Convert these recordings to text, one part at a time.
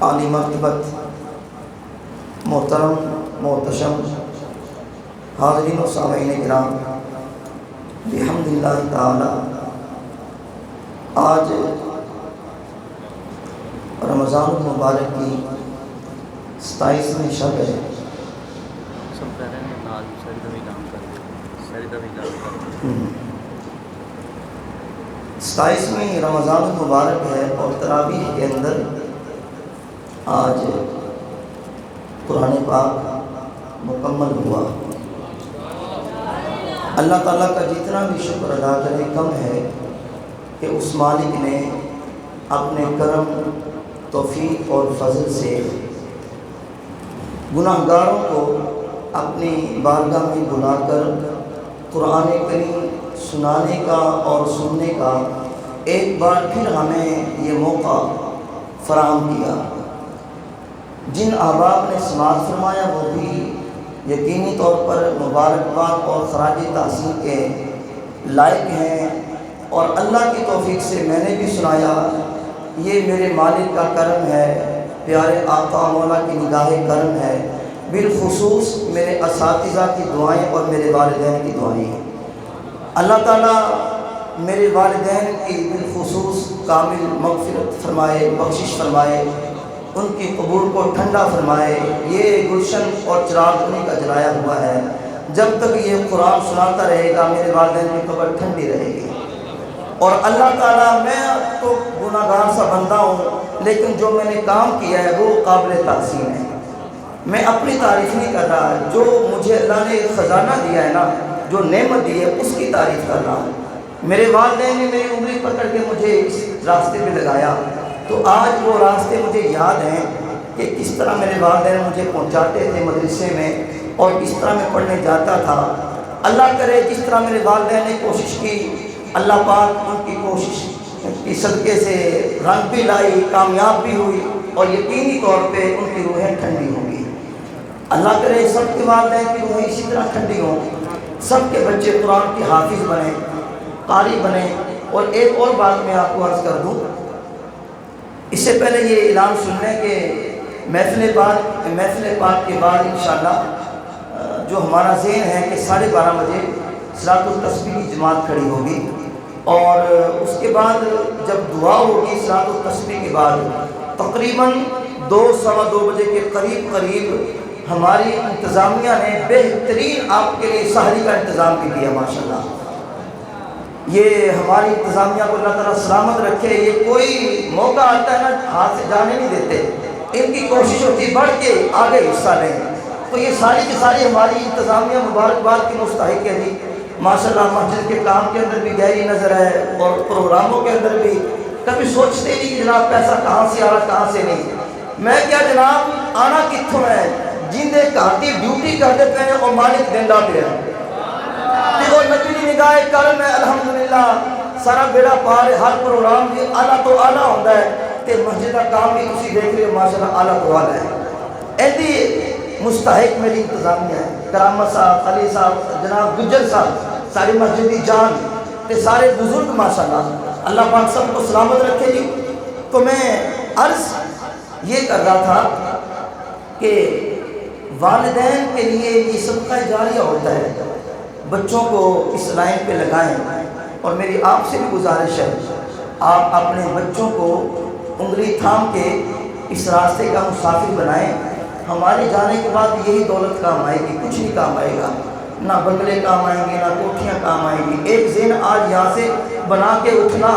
عالی مرتبت محترم محتشم حاضرین و سامعین کرام، بحمداللہ تعالی آج رمضان المبارک کی 27ویں شب ہے۔ 27ویں رمضان المبارک ہے اور تراویح کے اندر آج قرآن پاک مکمل ہوا۔ اللہ تعالیٰ کا جتنا بھی شکر ادا کرے کم ہے کہ اس مالک نے اپنے کرم، توفیق اور فضل سے گناہ گاروں کو اپنی بارگاہ میں بلا کر قرآن کریم سنانے کا اور سننے کا ایک بار پھر ہمیں یہ موقع فراہم کیا۔ جن احباب نے سماعت فرمایا وہ بھی یقینی طور پر مبارکباد اور خراج تحسین کے لائق ہیں، اور اللہ کی توفیق سے میں نے بھی سنایا۔ یہ میرے مالک کا کرم ہے، پیارے آقا مولا کی نگاہ کرم ہے، بالخصوص میرے اساتذہ کی دعائیں اور میرے والدین کی دعائیں ہیں۔ اللہ تعالیٰ میرے والدین کی بالخصوص کامل مغفرت فرمائے، بخشش فرمائے، ان کی قبور کو ٹھنڈا فرمائے۔ یہ گلشن اور چراغ انہیں کا جلایا ہوا ہے، جب تک یہ قرآن سناتا رہے گا میرے والدین کی قبر ٹھنڈی رہے گی۔ اور اللہ تعالیٰ، میں تو گناہ گار سا بندہ ہوں، لیکن جو میں نے کام کیا ہے وہ قابل تحسین ہے۔ میں اپنی تعریف نہیں کر رہا، جو مجھے اللہ نے خزانہ دیا ہے نا، جو نعمت دی ہے اس کی تعریف کر رہا ہوں۔ میرے والدین نے میری انگلی پکڑ کے مجھے اس راستے پہ لگایا، تو آج وہ راستے مجھے یاد ہیں کہ کس طرح میرے والدین مجھے پہنچاتے تھے مدرسے میں اور کس طرح میں پڑھنے جاتا تھا۔ اللہ کرے جس طرح میرے والدین نے کوشش کی، اللہ پاک ان کی کوشش کی صدقے سے رنگ بھی لائی، کامیاب بھی ہوئی، اور یقینی طور پہ ان کی روحیں ٹھنڈی ہوں گی۔ اللہ کرے سب کے والدین کی روحیں اسی طرح ٹھنڈی ہوں، سب کے بچے قرآن کے حافظ بنیں، قاری بنیں۔ اور ایک اور بات میں آپ کو عرض کر دوں، اس سے پہلے یہ اعلان سن لیں کہ محفل پاک کے بعد انشاءاللہ جو ہمارا ذہن ہے کہ 12:30 بجے صلاۃ التسبیح کی جماعت کھڑی ہوگی، اور اس کے بعد جب دعا ہوگی صلاۃ التسبیح کے بعد تقریباً 2-2:15 بجے کے قریب ہماری انتظامیہ نے بہترین آپ کے لیے سحری کا انتظام بھی کیا۔ ماشاءاللہ یہ ہماری انتظامیہ کو اللہ تعالیٰ سلامت رکھے۔ یہ کوئی موقع آتا ہے نا، ہاتھ سے جانے نہیں دیتے، ان کی کوشش ہوتی بڑھ کے آگے حصہ لیں۔ تو یہ ساری کی ساری ہماری انتظامیہ مبارکباد کی مستحق ہے جی۔ ماشاءاللہ مسجد کے کام کے اندر بھی گہری نظر ہے، اور پروگراموں کے اندر بھی کبھی سوچتے نہیں کہ جناب پیسہ کہاں سے آ رہا کہاں سے نہیں۔ میں کیا جناب آنا کتوں ہے، جندے کہتی ڈیوٹی کرتے پہ اور مالک دندا پہ ہے، اور نبی نگاہ کرم ہے۔ الحمدللہ سارا بیڑا پار ہے، ہر پروگرام بھی اعلیٰ تو اعلیٰ ہوتا ہے، تے مسجد کا کام بھی تسی دیکھ رہے ہو ماشاءاللہ اعلیٰ تو اعلیٰ ہے۔ ایسی مستحق میری انتظامیہ ہے، کرامت صاحب، علی صاحب، جناب گجر صاحب، ساری مسجدی جان تے سارے بزرگ ماشاءاللہ، اللہ پاک سب کو سلامت رکھے جی۔ تو میں عرض یہ کر رہا تھا کہ والدین کے لیے یہ صدقہ جاریہ ہوتا ہے، بچوں کو اس لائن پہ لگائیں۔ اور میری آپ سے بھی گزارش ہے، آپ اپنے بچوں کو انگلی تھام کے اس راستے کا مسافر بنائیں۔ ہمارے جانے کے بعد یہی دولت کام آئے گی، کچھ نہیں کام آئے گا، نہ بنگلے کام آئیں گے، نہ کوٹھیاں کام آئیں گی۔ ایک ذہن آج یہاں سے بنا کے اٹھنا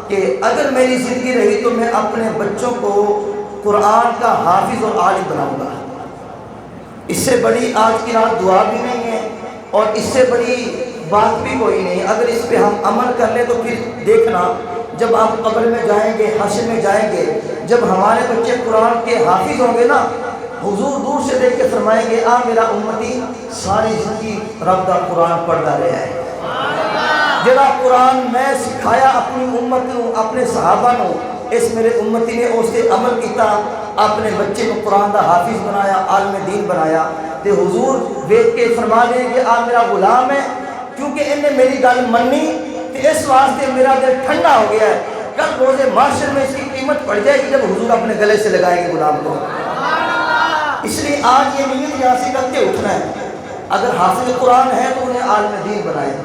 کہ اگر میری زندگی رہی تو میں اپنے بچوں کو قرآن کا حافظ اور عالم بناؤں گا۔ اس سے بڑی آج کی رات دعا بھی نہیں ہے، اور اس سے بڑی بات بھی کوئی نہیں۔ اگر اس پہ ہم عمل کر لیں تو پھر دیکھنا جب آپ قبر میں جائیں گے، حشر میں جائیں گے، جب ہمارے بچے قرآن کے حافظ ہوں گے نا، حضور دور سے دیکھ کے فرمائیں گے آ میرا امتی ساری زندگی رب دا قرآن پڑھتا رہا ہے، جڑا قرآن میں سکھایا اپنی امت نو، اپنے صحابہ نو، اس میرے امتی نے اس سے عمل کیتا، اپنے بچے کو قرآن دا حافظ بنایا، عالم دین بنایا۔ تے حضور دیکھ کے فرما دیں کہ آ میرا غلام ہے، کیونکہ انہیں میری گل منی، تے اس واسطے میرا دل ٹھنڈا ہو گیا ہے کل روز محشر میں اس کی قیمت پڑ جائے گی جب حضور اپنے گلے سے لگائیں گے غلام کو۔ اس لیے آج یہ نیت یہاں سے رکھ کے اٹھنا ہے۔ اگر حافظ قرآن ہے تو انہیں عالم دین بنائے،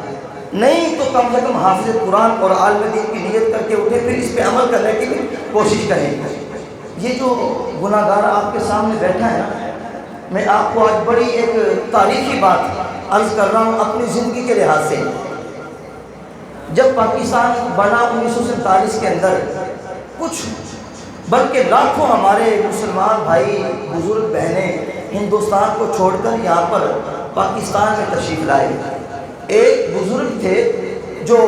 نہیں تو کم سے کم حافظ قرآن اور عالم دین کی نیت کر کے اٹھے، پھر اس پہ عمل کرنے کی بھی کوشش کریں۔ یہ جو گناہ گار آپ کے سامنے بیٹھا ہے نا، میں آپ کو آج بڑی ایک تاریخی بات عرض کر رہا ہوں اپنی زندگی کے لحاظ سے۔ جب پاکستان بنا 1947 کے اندر، کچھ بلکہ لاکھوں ہمارے مسلمان بھائی بزرگ بہنیں ہندوستان کو چھوڑ کر یہاں پر پاکستان میں تشریف لائے۔ ایک بزرگ تھے جو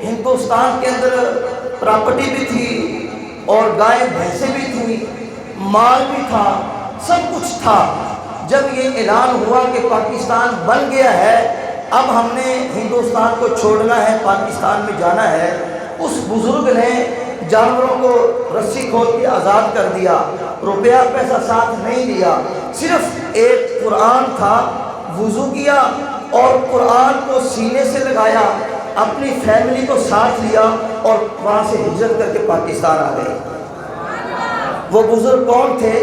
ہندوستان کے اندر پراپرٹی بھی تھی اور گائے بھینسیں بھی تھیں، مال بھی تھا، سب کچھ تھا۔ جب یہ اعلان ہوا کہ پاکستان بن گیا ہے، اب ہم نے ہندوستان کو چھوڑنا ہے، پاکستان میں جانا ہے، اس بزرگ نے جانوروں کو رسی کھول کے آزاد کر دیا، روپیہ پیسہ ساتھ نہیں لیا، صرف ایک قرآن تھا، وضو کیا اور قرآن کو سینے سے لگایا، اپنی فیملی کو ساتھ لیا اور وہاں سے ہجرت کر کے پاکستان آ گئے۔ وہ بزرگ کون تھے؟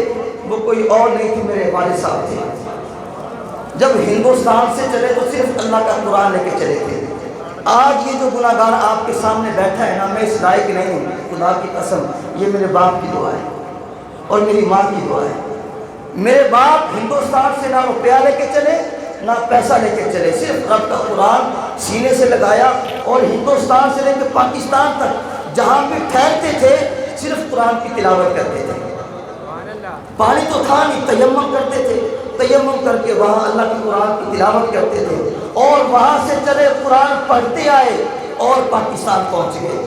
وہ کوئی اور نہیں تھے، میرے والد صاحب تھے۔ جب ہندوستان سے چلے تو صرف اللہ کا قرآن لے کے چلے تھے۔ آج یہ جو گناہ گار آپ کے سامنے بیٹھا ہے نا، میں اس لائق نہیں ہوں، خدا کی قسم، یہ میرے باپ کی دعا ہے اور میری ماں کی دعا ہے۔ میرے باپ ہندوستان سے نہ روپیہ لے کے چلے نہ پیسہ لے کے چلے، صرف رب کا قرآن سینے سے لگایا اور ہندوستان سے لے کے پاکستان تک جہاں بھی ٹھہرتے تھے صرف قرآن کی تلاوت کرتے تھے۔ پانی تو تھا نہیں، تیمم کرتے تھے، تیمم کر کے وہاں اللہ کی قرآن کی تلاوت کرتے تھے اور وہاں سے چلے قرآن پڑھتے آئے اور پاکستان پہنچ گئے۔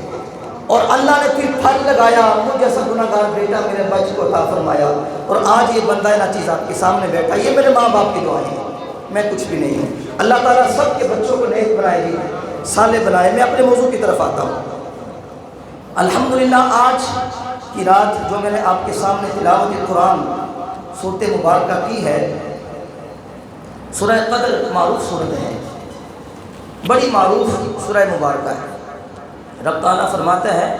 اور اللہ نے پھر پھل لگایا، مجھ جیسا گناہ گار بیٹا میرے بچے کو عطا فرمایا، اور آج یہ بندہ ناچیز آپ کے سامنے بیٹھا۔ یہ میرے ماں باپ کی دعائیں ہیں، میں کچھ بھی نہیں ہوں۔ اللہ تعالیٰ سب کے بچوں کو نیک بنائے گی، صالح بنائے۔ میں اپنے موضوع کی طرف آتا ہوں۔ الحمدللہ آج کی رات جو میں نے آپ کے سامنے تلاوت قرآن سورۃ مبارکہ کی ہے، سورہ قدر معروف سورت ہے، بڑی معروف سورہ مبارکہ ہے۔ رب تعالیٰ فرماتا ہے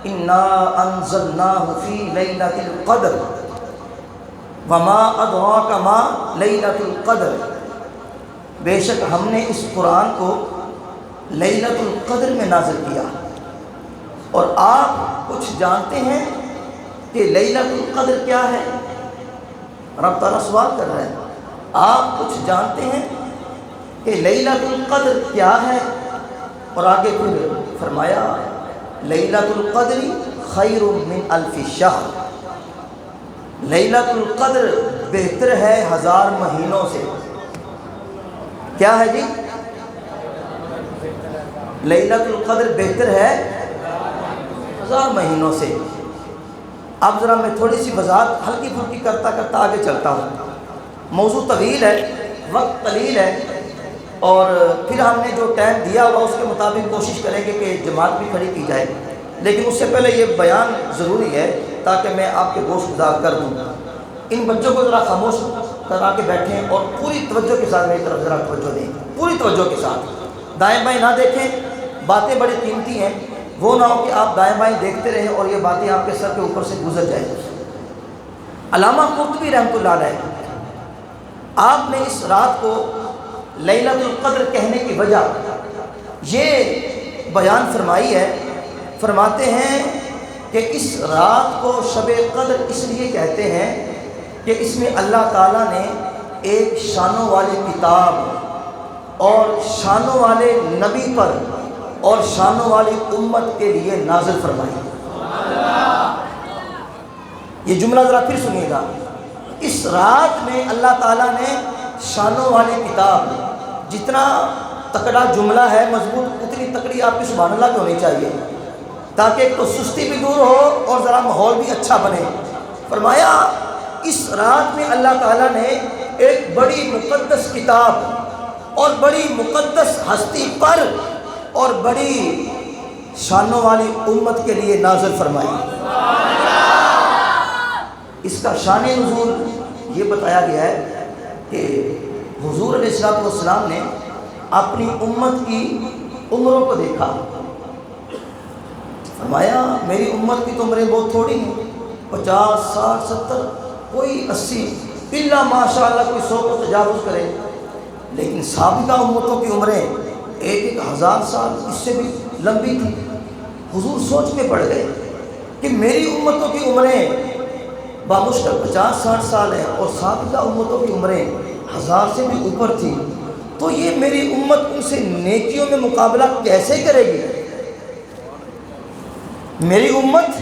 انا انزلناہ فی لیلۃ القدر وما ادراک ما لیلۃ القدر، بے شک ہم نے اس قرآن کو لیلۃ القدر میں نازل کیا۔ اور آپ کچھ جانتے ہیں کہ لیلۃ القدر کیا ہے؟ رب تعالیٰ سوال کر رہے ہیں، آپ کچھ جانتے ہیں کہ لیلۃ القدر کیا ہے؟ اور آگے پھر فرمایا لیلۃ القدر خیر من الف شہر، لیلۃ القدر بہتر ہے 1000 مہینوں سے۔ کیا ہے جی؟ لیلۃ القدر بہتر ہے 1000 مہینوں سے۔ اب ذرا میں تھوڑی سی وضاحت ہلکی پھلکی کرتا کرتا آگے چلتا ہوں۔ موضوع طویل ہے، وقت قلیل ہے، اور پھر ہم نے جو ٹائم دیا ہوا اس کے مطابق کوشش کریں گے کہ جماعت بھی کھڑی کی جائے، لیکن اس سے پہلے یہ بیان ضروری ہے تاکہ میں آپ کے گوش گزار کر دوں۔ ان بچوں کو ذرا خاموش کرا کے بیٹھیں اور پوری توجہ کے ساتھ میری طرف ذرا توجہ دیں، پوری توجہ کے ساتھ، دائیں بائیں نہ دیکھیں۔ باتیں بڑی قیمتی ہیں، وہ نہ ہو کہ آپ دائیں بائیں دیکھتے رہیں اور یہ باتیں آپ کے سر کے اوپر سے گزر جائیں۔ علامہ قرطبی رحمۃ اللہ علیہ، آپ نے اس رات کو لیلۃ القدر کہنے کی وجہ یہ بیان فرمائی ہے، فرماتے ہیں کہ اس رات کو شب قدر اس لیے کہتے ہیں کہ اس میں اللہ تعالیٰ نے ایک شانوں والی کتاب اور شانوں والے نبی پر اور شانوں والی امت کے لیے نازل فرمائی۔ یہ جملہ ذرا پھر سنیے گا، اس رات میں اللہ تعالیٰ نے شانوں والی کتاب، جتنا تکڑا جملہ ہے مضبوط، اتنی تکڑی آپ کی سبحان اللہ بھی ہونی چاہیے تاکہ ایک تو سستی بھی دور ہو اور ذرا ماحول بھی اچھا بنے۔ فرمایا اس رات میں اللہ تعالیٰ نے ایک بڑی مقدس کتاب اور بڑی مقدس ہستی پر اور بڑی شانوں والی امت کے لیے نازل فرمائی۔ اس کا شان نزول یہ بتایا گیا ہے کہ حضور علیہ السلام نے اپنی امت کی عمروں کو دیکھا، فرمایا میری امت کی تو عمریں بہت تھوڑی ہیں، 50 60 70 کوئی 80 الا ماشاء اللہ کوئی 100 کو تجاوز کرے، لیکن سابقہ امتوں کی عمریں 1000 سال اس سے بھی لمبی تھی۔ حضور سوچ میں پڑ گئے کہ میری امتوں کی عمریں بامشکل 50 60 سال ہیں اور سابقہ امتوں کی عمریں 1000 سے بھی اوپر تھی، تو یہ میری امت ان سے نیکیوں میں مقابلہ کیسے کرے گی؟ میری امت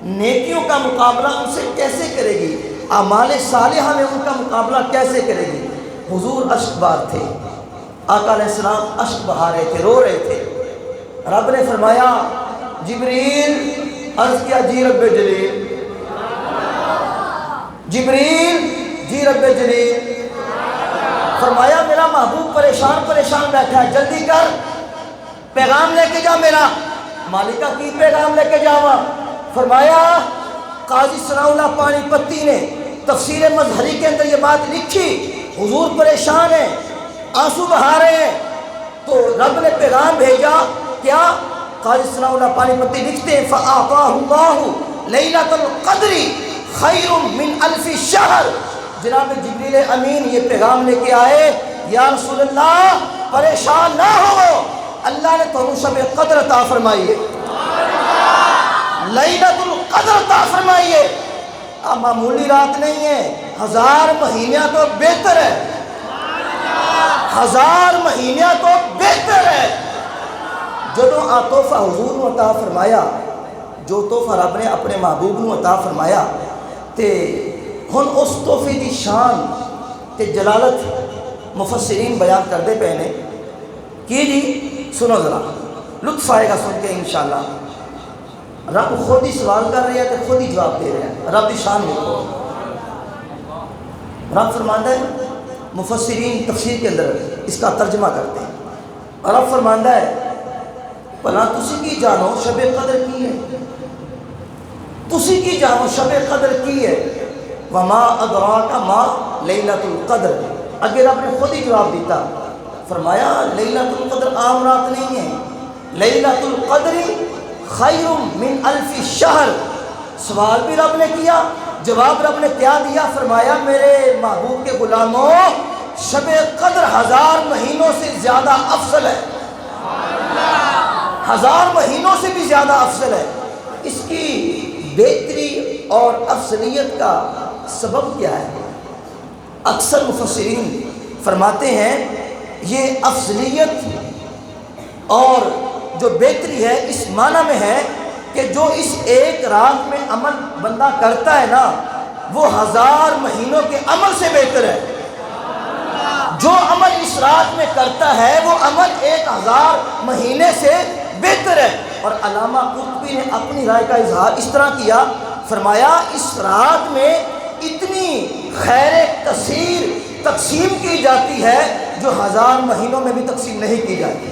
نیکیوں کا مقابلہ ان سے کیسے کرے گی؟ اعمال صالحہ میں ان کا مقابلہ کیسے کرے گی؟ حضور اشک بار تھے، آقا علیہ السلام اشک بہا رہے تھے، رو رہے تھے۔ رب نے فرمایا جبریل، عرض کیا جی رب جلیل، جبریل جی رب جلیل، فرمایا میرا محبوب پریشان بیٹھا ہے، جلدی کر پیغام لے کے جا میرا۔ مالکہ کی پیغام لے کے جاوا؟ فرمایا قاضی ثناء اللہ پانی پتی نے تفسیر مظہری کے اندر یہ بات لکھی، حضور پریشان ہیں، آنسو بہا رہے ہیں، تو رب نے پیغام بھیجا کیا؟ قاضی ثناء اللہ پانی پتی لکھتے ہیں فَآتَاهُ اللَّهُ لَيْلَةَ الْقَدْرِ خَيْرٌ مِّنْ أَلْفِ شَهْرٍ۔ جناب جبریل امین یہ پیغام لے کے آئے، یا رسول اللہ پریشان نہ ہو، اللہ نے تمہیں شب قدر عطا فرمائی ہے، لیلۃ القدر عطا فرمائی ہے۔ اب معمولی رات نہیں ہے، 1000 مہینہ تو بہتر ہے، 1000 مہینہ تو بہتر ہے۔ جدوں آ تحفہ حضور نے عطا فرمایا، جو تحفہ رب نے اپنے محبوب نے عطا فرمایا، تے ہن اس تحفے دی شان تے جلالت مفسرین بیان کردے پے نے کی جی، سنو ذرا لطف آئے گا سن کے انشاءاللہ۔ رب خود ہی سوال کر رہے ہیں تے خود ہی جواب دے رہے ہیں، رب دی شان دیکھو۔ رب فرماندہ ہے، مفسرین تفسیر کے اندر اس کا ترجمہ کرتے ہیں، رب فرماندہ ہے بھلا تسی کی جانو شب قدر کی ہے، تسی کی جانو شب قدر کی ہے، وما ادراک ما لیلۃ القدر۔ اگر رب نے خود ہی جواب دیتا، فرمایا لیلۃ القدر عام رات نہیں ہے، لیلۃ القدر خیر من الف شہر۔ سوال بھی رب نے کیا، جواب رب نے کیا دیا؟ فرمایا میرے محبوب کے غلاموں شب قدر 1000 مہینوں سے زیادہ افضل ہے، 1000 مہینوں سے بھی زیادہ افضل ہے۔ اس کی بہتری اور افضلیت کا سبب کیا ہے؟ اکثر مفسرین فرماتے ہیں یہ افضلیت اور جو بہتری ہے اس معنی میں ہے کہ جو اس ایک رات میں عمل بندہ کرتا ہے نا، وہ 1000 مہینوں کے عمل سے بہتر ہے۔ جو عمل اس رات میں کرتا ہے وہ عمل 1000 مہینے سے بہتر ہے۔ اور علامہ قرطبی نے اپنی رائے کا اظہار اس طرح کیا، فرمایا اس رات میں اتنی خیر کثیر تقسیم کی جاتی ہے جو 1000 مہینوں میں بھی تقسیم نہیں کی جاتی۔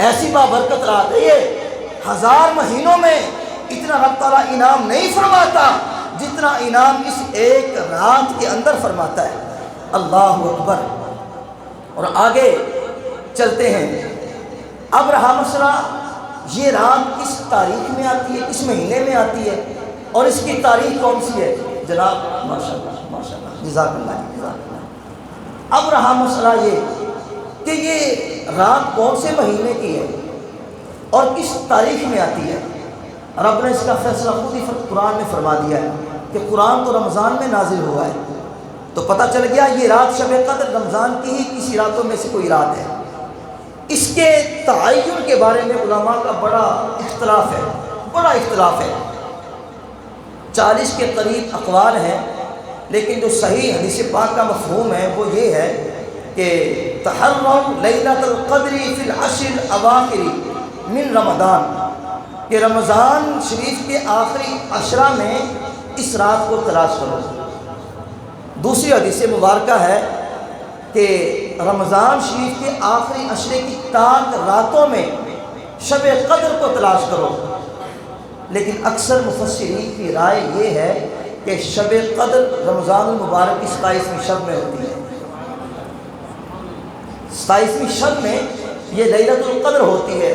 ایسی بابرکت رات ہے یہ، 1000 مہینوں میں اتنا رب تعالیٰ انعام نہیں فرماتا جتنا انعام اس ایک رات کے اندر فرماتا ہے۔ اللہ اکبر۔ اور آگے چلتے ہیں، اب رہا مسئلہ یہ رات کس تاریخ میں آتی ہے، کس مہینے میں آتی ہے اور اس کی تاریخ کون سی ہے؟ جناب ماشاءاللہ ماشاءاللہ جزاک اللہ جزاک اللہ۔ اب رہا مسئلہ یہ کہ یہ رات کون سے مہینے کی ہے اور کس تاریخ میں آتی ہے؟ رب نے اس کا فیصلہ خود ہی قرآن میں فرما دیا ہے کہ قرآن تو رمضان میں نازل ہوا ہے، تو پتہ چل گیا یہ رات شب قدر رمضان کی ہی کسی راتوں میں سے کوئی رات ہے۔ اس کے تعین کے بارے میں علماء کا بڑا اختلاف ہے، 40 کے قریب اقوال ہیں، لیکن جو صحیح حدیث پاک کا مفہوم ہے وہ یہ ہے کہ تحروا لیلۃ القدر فی العشر الاواخر من رمضان، کہ رمضان شریف کے آخری عشرہ میں اس رات کو تلاش کرو۔ دوسری حدیث مبارکہ ہے کہ رمضان شریف کے آخری عشرے کی تاک راتوں میں شب قدر کو تلاش کرو، لیکن اکثر مفسرین کی رائے یہ ہے کہ شب قدر رمضان المبارک کی 27ویں شب میں ہوتی ہے۔ 27ویں شب میں یہ لیلۃ القدر ہوتی ہے۔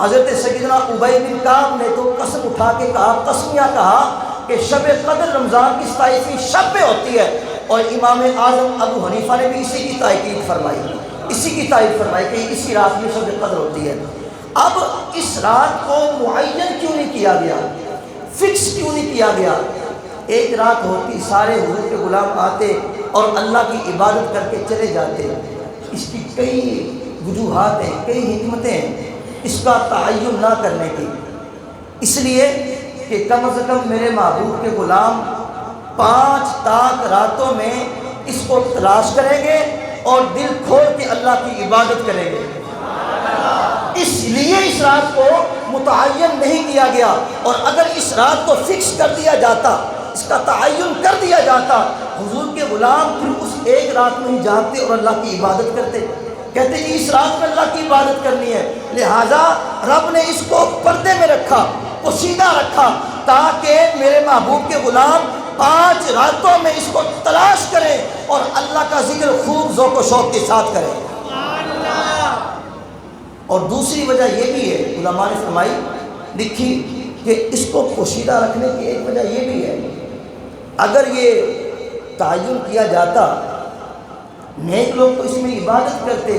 حضرت سیدنا ابی بن کعب نے تو قسم اٹھا کے کہا، قسمیہ کہا کہ شب قدر رمضان کی 27ویں شب میں ہوتی ہے، اور امام اعظم ابو حنیفہ نے بھی اسی کی تائید فرمائی کہ اسی رات میں شب قدر ہوتی ہے۔ اب اس رات کو معین کیوں نہیں کیا گیا، فکس کیوں نہیں کیا گیا؟ ایک رات ہوتی، سارے حضور کے غلام آتے اور اللہ کی عبادت کر کے چلے جاتے۔ اس کی کئی وجوہات ہیں، کئی حکمتیں ہیں اس کا تعین نہ کرنے کی، اس لیے کہ کم از کم میرے محبوب کے غلام 5 تاک راتوں میں اس کو تلاش کریں گے اور دل کھول کے اللہ کی عبادت کریں گے۔ اس لیے اس رات کو متعین نہیں کیا گیا، اور اگر اس رات کو فکس کر دیا جاتا، اس کا تعین کر دیا جاتا، حضور کے غلام پھر اس ایک رات میں ہی جاگتے اور اللہ کی عبادت کرتے، کہتے جی اس رات میں اللہ کی عبادت کرنی ہے۔ لہذا رب نے اس کو پردے میں رکھا، پوشیدہ رکھا، تاکہ میرے محبوب کے غلام 5 راتوں میں اس کو تلاش کریں اور اللہ کا ذکر خوب ذوق و شوق کے ساتھ کریں۔ اور دوسری وجہ یہ بھی ہے، علماء نے فرمائی لکھی کہ اس کو پوشیدہ رکھنے کی ایک وجہ یہ بھی ہے، اگر یہ تعین کیا جاتا، نیک لوگ تو اس میں عبادت کرتے،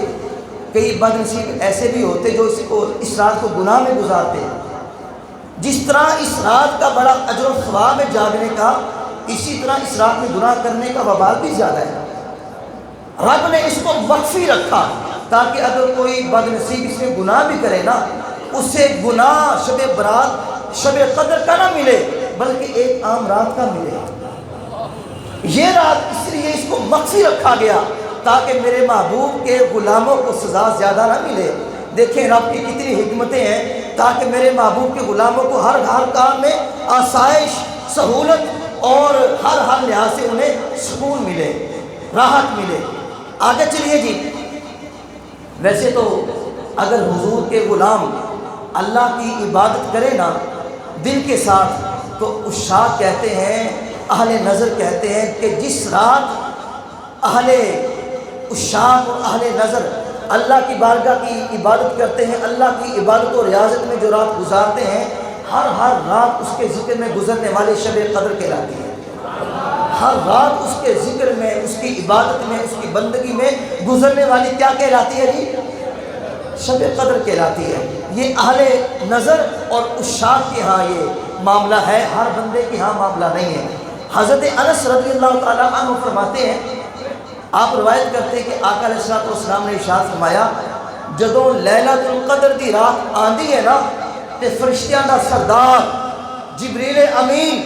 کئی بد نصیب ایسے بھی ہوتے جو اس رات کو گناہ میں گزارتے۔ جس طرح اس رات کا بڑا اجر و ثواب ہے جاگنے کا، اسی طرح اس رات میں گناہ کرنے کا وبال بھی زیادہ ہے۔ رب نے اس کو مخفی رکھا تاکہ اگر کوئی بد نصیب اس میں گناہ بھی کرے نا، اسے گناہ شب برات، شب قدر کا نہ ملے، بلکہ ایک عام رات کا ملے۔ یہ رات اس لیے اس کو مخفی رکھا گیا تاکہ میرے محبوب کے غلاموں کو سزا زیادہ نہ ملے۔ دیکھیں رب کی کتنی حکمتیں ہیں، تاکہ میرے محبوب کے غلاموں کو ہر کام میں آسائش، سہولت اور ہر لحاظ سے انہیں سکون ملے، راحت ملے۔ آگے چلیے جی، ویسے تو اگر حضور کے غلام اللہ کی عبادت کرے نا دل کے ساتھ، تو عشاق کہتے ہیں، اہل نظر کہتے ہیں کہ جس رات اہل عشاق اور اہل نظر اللہ کی بارگاہ کی عبادت کرتے ہیں، اللہ کی عبادت و ریاضت میں جو رات گزارتے ہیں، ہر رات اس کے ذکر میں گزرنے والے شب قدر کہلاتی ہے۔ ہر رات اس کے ذکر میں، اس کی عبادت میں، اس کی بندگی میں گزرنے والی کیا کہلاتی ہے جی؟ شب قدر کہلاتی ہے۔ یہ اہل نظر اور عشاق کے ہاں یہ معاملہ ہے، ہر بندے کے ہاں معاملہ نہیں ہے۔ حضرت انس رضی اللہ تعالیٰ عنہ فرماتے ہیں، آپ روایت کرتے ہیں کہ آقا علیہ الصلوۃ والسلام نے ارشاد فرمایا، جدوں لیلۃ القدر دی رات آندی ہے نا، تے فرشتیاں دا سردار جبریل امین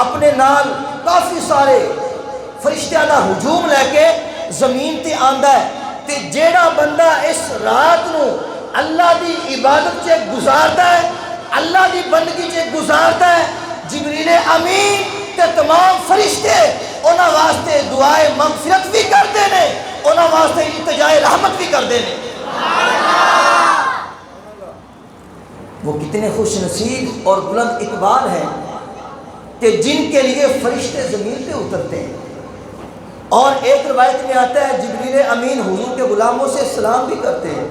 اپنے نال کافی سارے فرشتیاں دا ہجوم لے کے زمین تے آندا ہے، تے جیڑا بندہ اس رات نو اللہ دی عبادت چ گزارتا ہے، اللہ دی بندگی چ گزارتا ہے، جبریل امین تے تمام فرشتے انہاں واسطے دعائے مغفرت بھی کرتے ہیں، انہاں واسطے التجائے رحمت بھی کرتے ہیں۔ وہ کتنے خوش نصیب اور بلند اقبال ہیں کہ جن کے لیے فرشتے زمین پہ اترتے ہیں۔ اور ایک روایت میں آتا ہے جبریل امین حضور کے غلاموں سے سلام بھی کرتے ہیں،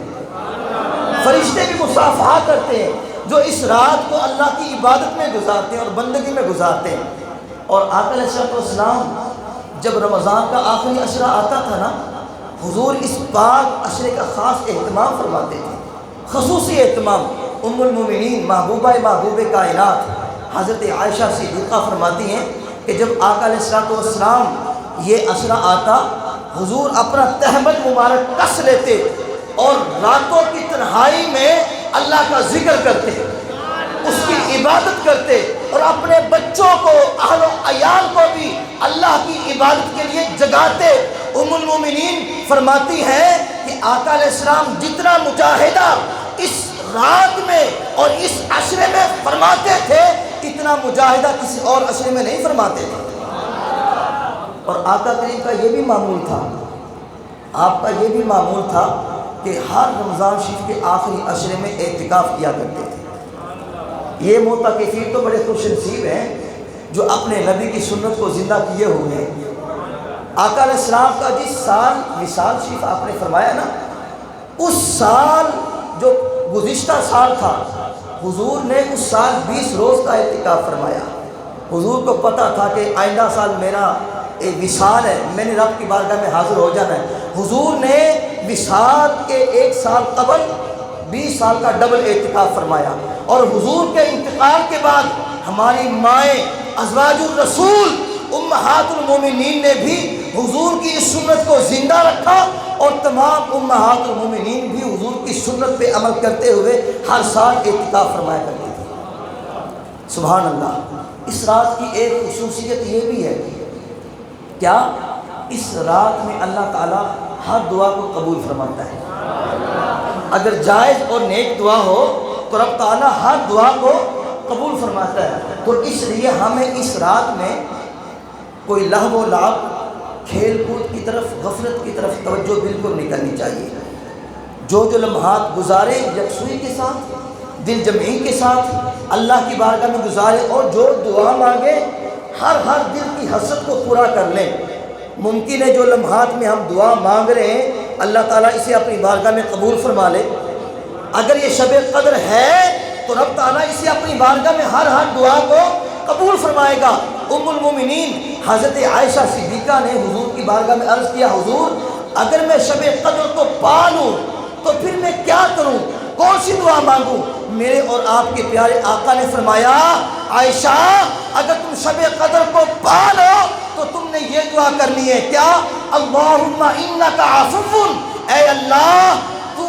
فرشتے بھی مصافحہ کرتے ہیں جو اس رات کو اللہ کی عبادت میں گزارتے ہیں اور بندگی میں گزارتے ہیں۔ اور آقا علیہ الصلوۃ والسلام جب رمضان کا آخری عشرہ آتا تھا نا، حضور اس پاک عشرے کا خاص اہتمام فرماتے تھے، خصوصی اہتمام۔ ام المومنین محبوب کائنات حضرت عائشہ صدیقہ فرماتی ہیں کہ جب آقا علیہ الصلوۃ والسلام یہ عشرہ آتا، حضور اپنا تہمت مبارک کس لیتے اور راتوں کی تنہائی میں اللہ کا ذکر کرتے، اس کی عبادت کرتے، اور اپنے بچوں کو، اہل و عیال کو بھی اللہ کی عبادت کے لیے جگاتے۔ ام المومنین فرماتی ہیں کہ آقا علیہ السلام جتنا مجاہدہ اس رات میں اور اس عشرے میں فرماتے تھے، اتنا مجاہدہ کسی اور عشرے میں نہیں فرماتے تھے۔ اور آقا کریم کا یہ بھی معمول تھا، آپ کا یہ بھی معمول تھا کہ ہر رمضان شریف کے آخری عشرے میں اعتکاف کیا کرتے تھے۔ یہ معتکفین تو بڑے خوش نصیب ہیں جو اپنے نبی کی سنت کو زندہ کیے ہوئے ہیں۔ آقا علیہ السلام کا جس سال وصال شریف آپ نے فرمایا نا، اس سال جو گزشتہ سال تھا، حضور نے اس سال 20 روز کا اعتکاف فرمایا۔ حضور کو پتہ تھا کہ آئندہ سال میرا ایک وصال ہے، میں نے رب کی بارگاہ میں حاضر ہو جانا ہے۔ حضور نے وصال کے ایک سال قبل 20 سال کا ڈبل اعتکاف فرمایا، اور حضور کے انتقال کے بعد ہماری مائیں ازواج الرسول امہات المومنین نے بھی حضور کی اس سنت کو زندہ رکھا، اور تمام امہات المومنین بھی حضور کی سنت پہ عمل کرتے ہوئے ہر سال اعتکاف فرمایا کرتے تھے۔ سبحان اللہ۔ اس رات کی ایک خصوصیت یہ بھی ہے، کیا اس رات میں اللہ تعالیٰ ہر دعا کو قبول فرماتا ہے۔ اگر جائز اور نیک دعا ہو تو رب تعالیٰ ہر دعا کو قبول فرماتا ہے۔ تو اس لیے ہمیں اس رات میں کوئی لہو و لعب، کھیل کود کی طرف، غفلت کی طرف توجہ بالکل نہیں کرنی چاہیے۔ جو لمحات گزارے یکسوئی کے ساتھ، دل جمعی کے ساتھ اللہ کی بارگاہ میں گزارے، اور جو دعا مانگے ہر دل کی حسرت کو پورا کر لیں۔ ممکن ہے جو لمحات میں ہم دعا مانگ رہے ہیں اللہ تعالیٰ اسے اپنی بارگاہ میں قبول فرما لے۔ اگر یہ شب قدر ہے تو رب تعالیٰ اسے اپنی بارگاہ میں ہر دعا کو قبول فرمائے گا۔ ام المومنین حضرت عائشہ صدیقہ نے حضور کی بارگاہ میں عرض کیا، حضور اگر میں شب قدر کو پا لوں تو پھر میں کیا کروں، کون سی دعا مانگوں؟ میرے اور آپ کے پیارے آقا نے فرمایا، عائشہ اگر تم شب قدر کو پا لو تو تم نے یہ دعا کرنی ہے، کیا؟ اللہم انک عفو، اے اللہ تو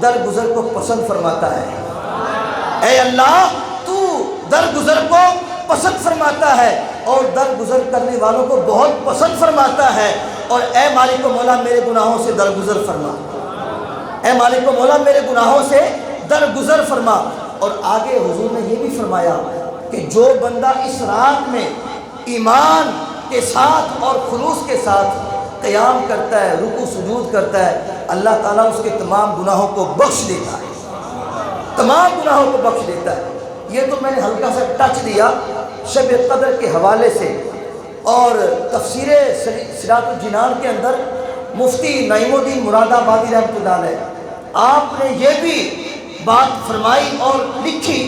درگزر کو پسند فرماتا ہے، اے اللہ تو درگزر کو پسند فرماتا ہے، اور درگزر کرنے والوں کو بہت پسند فرماتا ہے، اور اے مالک و مولا میرے گناہوں سے درگزر فرما، اے مالک و مولا میرے گناہوں سے درگزر فرما۔ اور آگے حضور نے یہ بھی فرمایا کہ جو بندہ اس رات میں ایمان کے ساتھ اور خلوص کے ساتھ قیام کرتا ہے، رکوع سجود کرتا ہے، اللہ تعالیٰ اس کے تمام گناہوں کو بخش دیتا ہے، تمام گناہوں کو بخش دیتا ہے۔ یہ تو میں نے ہلکا سا ٹچ دیا شب قدر کے حوالے سے، اور تفسیر صراط الجنان کے اندر مفتی نعیم الدین مراد آبادی رحمۃ اللہ علیہ آپ نے یہ بھی بات فرمائی اور لکھی۔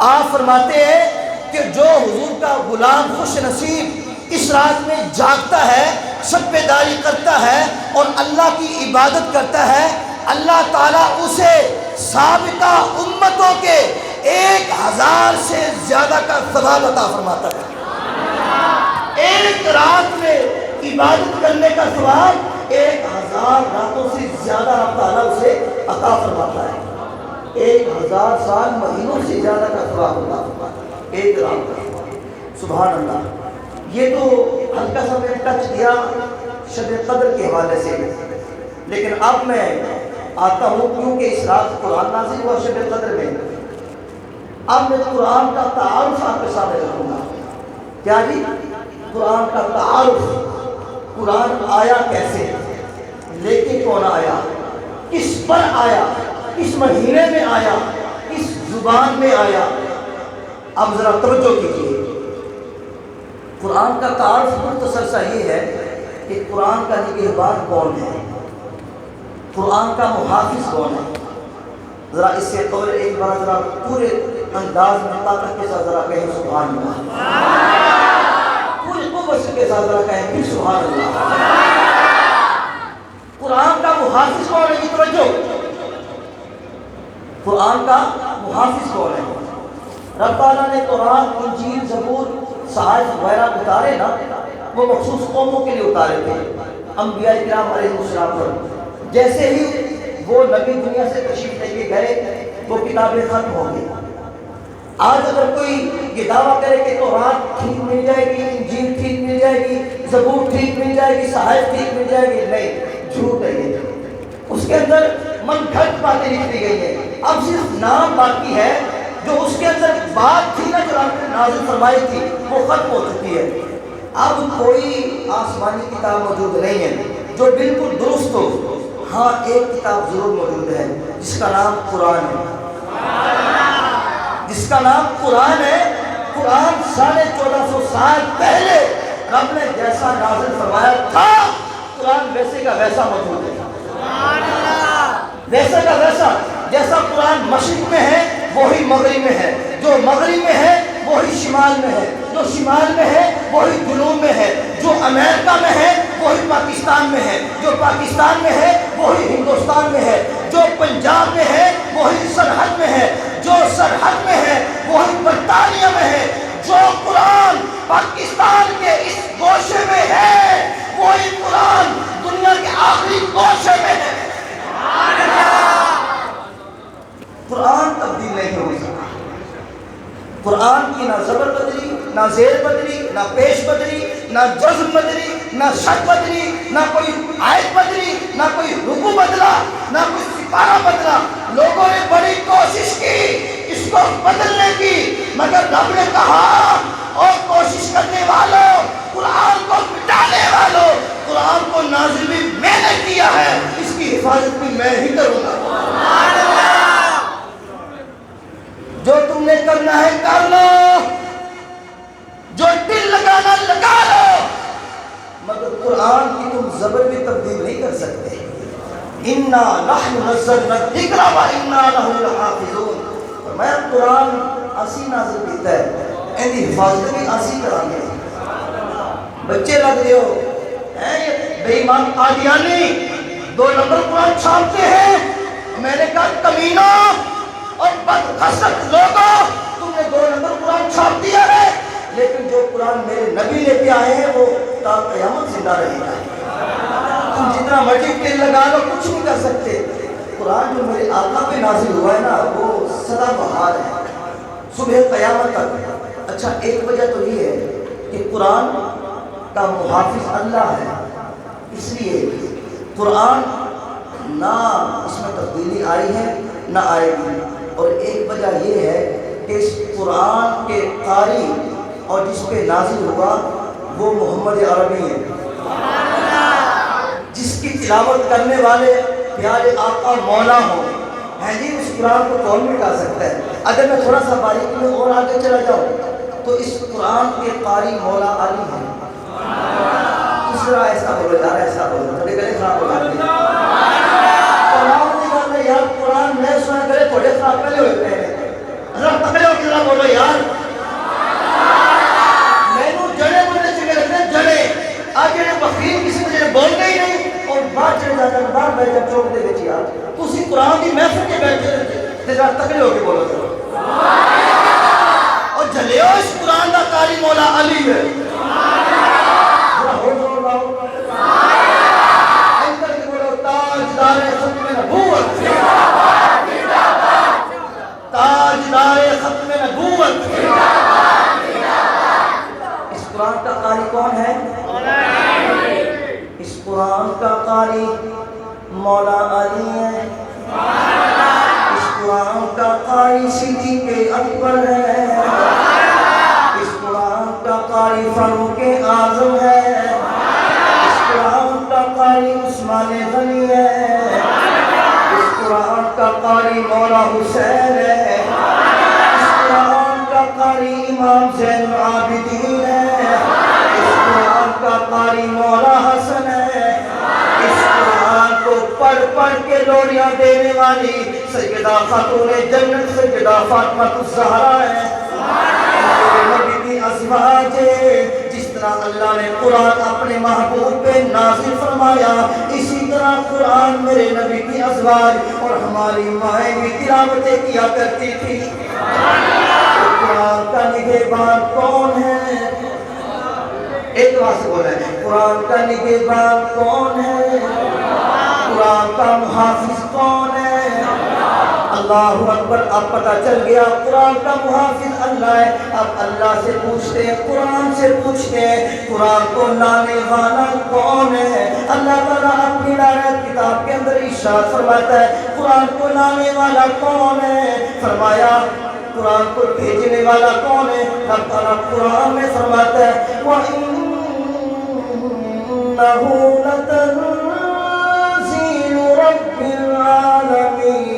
آپ فرماتے ہیں کہ جو حضور کا غلام خوش نصیب اس رات میں جاگتا ہے، شب بیداری کرتا ہے اور اللہ کی عبادت کرتا ہے، اللہ تعالیٰ اسے سابقہ امتوں کے 1000 سے زیادہ کا ثواب عطا فرماتا ہے۔ ایک رات میں عبادت کرنے کا ثواب 1000 راتوں سے زیادہ رب تعالیٰ اسے عطا فرماتا ہے۔ 1000 سال مہینوں سے زیادہ کا ثواب عطا فرماتا ہے ایک رات کا۔ سبحان اللہ۔ یہ تو ہلکا سا میں نے ٹچ دیا شب قدر کے حوالے سے، لیکن اب میں آتا ہوں کیونکہ اس رات قرآن نازل ہوا شب قدر میں، اب میں قرآن کا تعارف آپ کے سامنے رکھوں گا۔ کیا جی؟ قرآن کا تعارف، قرآن آیا کیسے، لے کے کون آیا، کس پر آیا، کس مہینے میں آیا، کس زبان میں آیا۔ اب ذرا توجہ کیجیے، قرآن کا تعارف مختصر سا یہ ہے کہ قرآن کا نگہبان کون ہے، قرآن کا محافظ کون ہے۔ ذرا اس سے قبل ایک بار ذرا پورے انداز میں طاقت کے ساتھ ذرا کہیں سبحان اللہ، پوری قوت کے ساتھ ذرا کہیں پھر سبحان اللہ۔ قرآن کا محافظ کون ہے؟ توجہ، قرآن کا محافظ کون ہے؟ رب تعالیٰ نے قرآن، انجیل، زبور، صحائف وغیرہ اتارے نا، وہ مخصوص قوموں کے لیے اتارے تھے، انبیاء کرام علیہ السلام پر۔ جیسے ہی وہ نبی دنیا سے تشریف لے کے گئے وہ کتابیں ختم ہو گئی۔ آج اگر کوئی یہ دعویٰ کرے کہ قرآن ٹھیک مل جائے گی، انجیل ٹھیک مل جائے گی، زبور ٹھیک مل جائے گی، صحائف ٹھیک مل جائے گی، نہیں، جھوٹ ہے یہ۔ اس کے اندر من گھڑت باتیں لکھ دی گئی ہیں۔ اب صرف نام باقی ہے، جو اس کے اندر بات تھی نا جو رب نے نازل فرمائی تھی وہ ختم ہو چکی ہے۔ اب کوئی آسمانی کتاب موجود نہیں ہے جو بالکل درست ہو۔ ہاں ایک کتاب ضرور موجود ہے جس کا نام قرآن ہے، جس کا نام قرآن ہے۔ قرآن 1450 سال پہلے رب نے جیسا نازل فرمایا تھا، قرآن ویسے کا ویسا موجود ہے، ویسے کا ویسا۔ جیسا قرآن مشرق میں ہے وہی مغرب میں ہے، جو مغرب میں ہے وہی شمال میں ہے، جو شمال میں ہے وہی جنوب میں ہے، جو امریکہ میں ہے وہی پاکستان میں ہے، جو پاکستان میں ہے وہی ہندوستان میں ہے، جو پنجاب میں ہے وہی سرحد میں ہے، جو سرحد میں ہے وہی برطانیہ میں ہے۔ جو قرآن پاکستان کے اس گوشے میں ہے وہی قرآن دنیا کے آخری گوشے میں ہے۔ قرآن تبدیل نہیں ہو سکتا۔ قرآن کی نہ زبر بدلی، نہ زیر بدلی، نہ پیش بدلی، نہ جزم بدلی، نہ شد بدلی، نہ کوئی آیت بدلی، نہ کوئی رکوع بدلا، نہ کوئی سپارہ بدلا۔ لوگوں نے بڑی کوشش کی اس کو بدلنے کی، مگر رب نے کہا اور کوشش کرنے والوں، قرآن کو مٹانے والوں، قرآن کو نازل بھی میں نے کیا ہے، اس کی حفاظت بھی میں ہی کروں گا۔ جو تم نے کرنا ہے کر لو، جو دل لگانا لگا لو، مگر قرآن کی تم زبر بھی تبدیل نہیں کر سکتے۔ اِنَّا نَحْنُ نَزَّلْنَا الذِّكْرَ وَإِنَّا لَهُ لَحَافِظُونَ۔ میں قرآن اسی نازل کیتا ہے، ان کی حفاظت بھی اسی کریں گے۔ بچے لگ رہے ہو یہ بے ایمان قادیانی 2 نمبر قرآن چھاپتے ہیں۔ میں نے کہا کمینوں اور بدخشت لوگوں، تم نے 2 نمبر قرآن چھاپ دیا ہے، لیکن جو قرآن میرے نبی لے کے آئے ہیں وہ تا قیامت زندہ رہے گا۔ تم جتنا مرضی دل لگا لو کچھ نہیں کر سکتے۔ قرآن جو میرے آقا پہ نازل ہوا ہے نا وہ سدا بہار ہے، صبح قیامت تک۔ اچھا ایک وجہ تو یہ ہے کہ قرآن کا محافظ اللہ ہے، اس لیے قرآن نہ اس میں تبدیلی آئی ہے نہ آئے گی۔ اور ایک وجہ یہ ہے کہ اس قرآن کے قاری اور جس پہ نازل ہوا وہ محمد عربی ہے، جس کی تلاوت کرنے والے پیارے آقا مولا ہوں۔ ہے جی اس قرآن کو کون مٹا سکتا ہے؟ اگر میں تھوڑا سا باریکی میں اور آگے چلا جاؤں تو اس قرآن کے قاری مولا علی ہیں۔ دوسرا ایسا بولو یار، ایسا بولو، تھوڑے گلے خراب ہو جاتے ہیں۔ یار قرآن میں سنا کرے تھوڑے خراب پہلے ہوئے پہ ہیں، ذرا تکڑے ہو کے ذرا بولو یار۔ میں نو جڑے بولنے چکے رکھتے ہیں، جڑے آج جڑے بخیر کسی مجھے بولنے ہی نہیں اور بات چڑے جاتا ہے باہر بیٹھ کر چوک دے بیچی یار تو اسی قرآن کی محفل کے بیٹھے رہتے ذرا تکڑے ہو کے بولو ذرا، اور جلیو اس قرآن کا قاری مولا علی ہے۔ ذرا ہو زور لاؤ، اندر کے بولو تاجدار ختم نبوت، تاجدار ختم نبوت۔ اس قرآن کا قاری کون ہے؟ اس قرآن کا قاری مولا علی ہے، اس قرآن کا قاری صدیق اکبر ہے، اس قرآن کا قاری فاروق اعظم ہے، اس قرآن کا قاری عثمان غنی ہے، اس قرآن کا قاری مولا حسین ہے، اس قرآن کا قاری امام زین العابدین ہے، اس قرآن کا قاری مولا حسن ہے، اس قرآن کو پڑھ پڑھ کے لوڑیاں دینے والی سیدہ خاتون جنت سیدہ فاطمہ الزہرا ہے۔ میرے نبی کی ازواج جس طرح اللہ نے قرآن اپنے محبوب پہ نازل فرمایا، اسی طرح قرآن میرے نبی کی ازواج اور ہماری مائیں بھی تلاوتیں کیا کرتی تھی۔ قرآن کا نگہبان کون ہے؟ ایک بات سے بولا ہے، قرآن کا نگہبان کون ہے؟ قرآن کا محافظ کون ہے؟ اللہ اکبر۔ اب پتہ چل گیا قرآن کا محافظ اللہ ہے۔ اب اللہ سے پوچھتے ہیں، قرآن سے پوچھتے ہیں قرآن کو لانے والا کون ہے؟ اللہ تعالیٰ اپنی لعنت کتاب کے اندر ارشاد فرماتا ہے قرآن کو لانے والا کون ہے؟ فرمایا قرآن کو بھیجنے والا کون ہے؟ اللہ تعالیٰ قرآن میں فرماتا ہے وَإِنَّهُ لَتَنزِيلُ رَبِّ الْعَالَمِينَ۔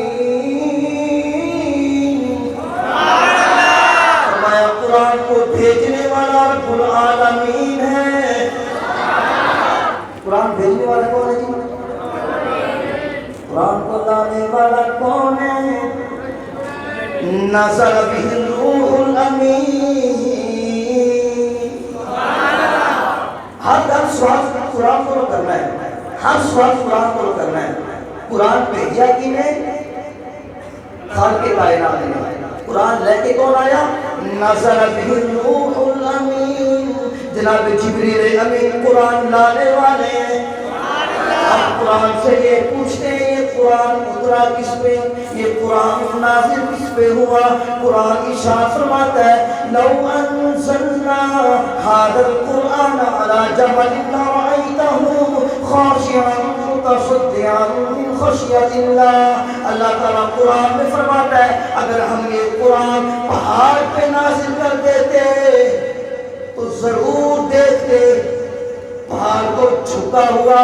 فرمایا قرآن کو بھیجنے والا رب العالمین ہے۔ قرآن بھیجنے والا کون ہے جی؟ قرآن کو لانے والا کون ہے؟ نزل بہ الروح الامین۔ ہر سوال قرآن کو کرنا ہے، ہر سوال قرآن کو کرنا ہے۔ قرآن بھیجا کی نے؟ خالق کائنات نے۔ قرآن لے کے کون آیا؟ نزل بہ الروح الامین، جناب جبریل امین قرآن لانے والے ہیں۔ اب قرآن سے یہ پوچھتے ہیں یہ قرآن اترا کس پہ، یہ قرآن نازل کس پہ ہوا؟ قرآن ارشاد فرماتا ہے لو انزلنا هذا القرآن على جبل لرأيته خاشعا متصدعا من خشية الله۔ اللہ تعالیٰ قرآن میں فرماتا ہے اگر ہم یہ قرآن پہاڑ پہ نازل کر دیتے تو ضرور دیکھتے پہاڑ کو جھکا ہوا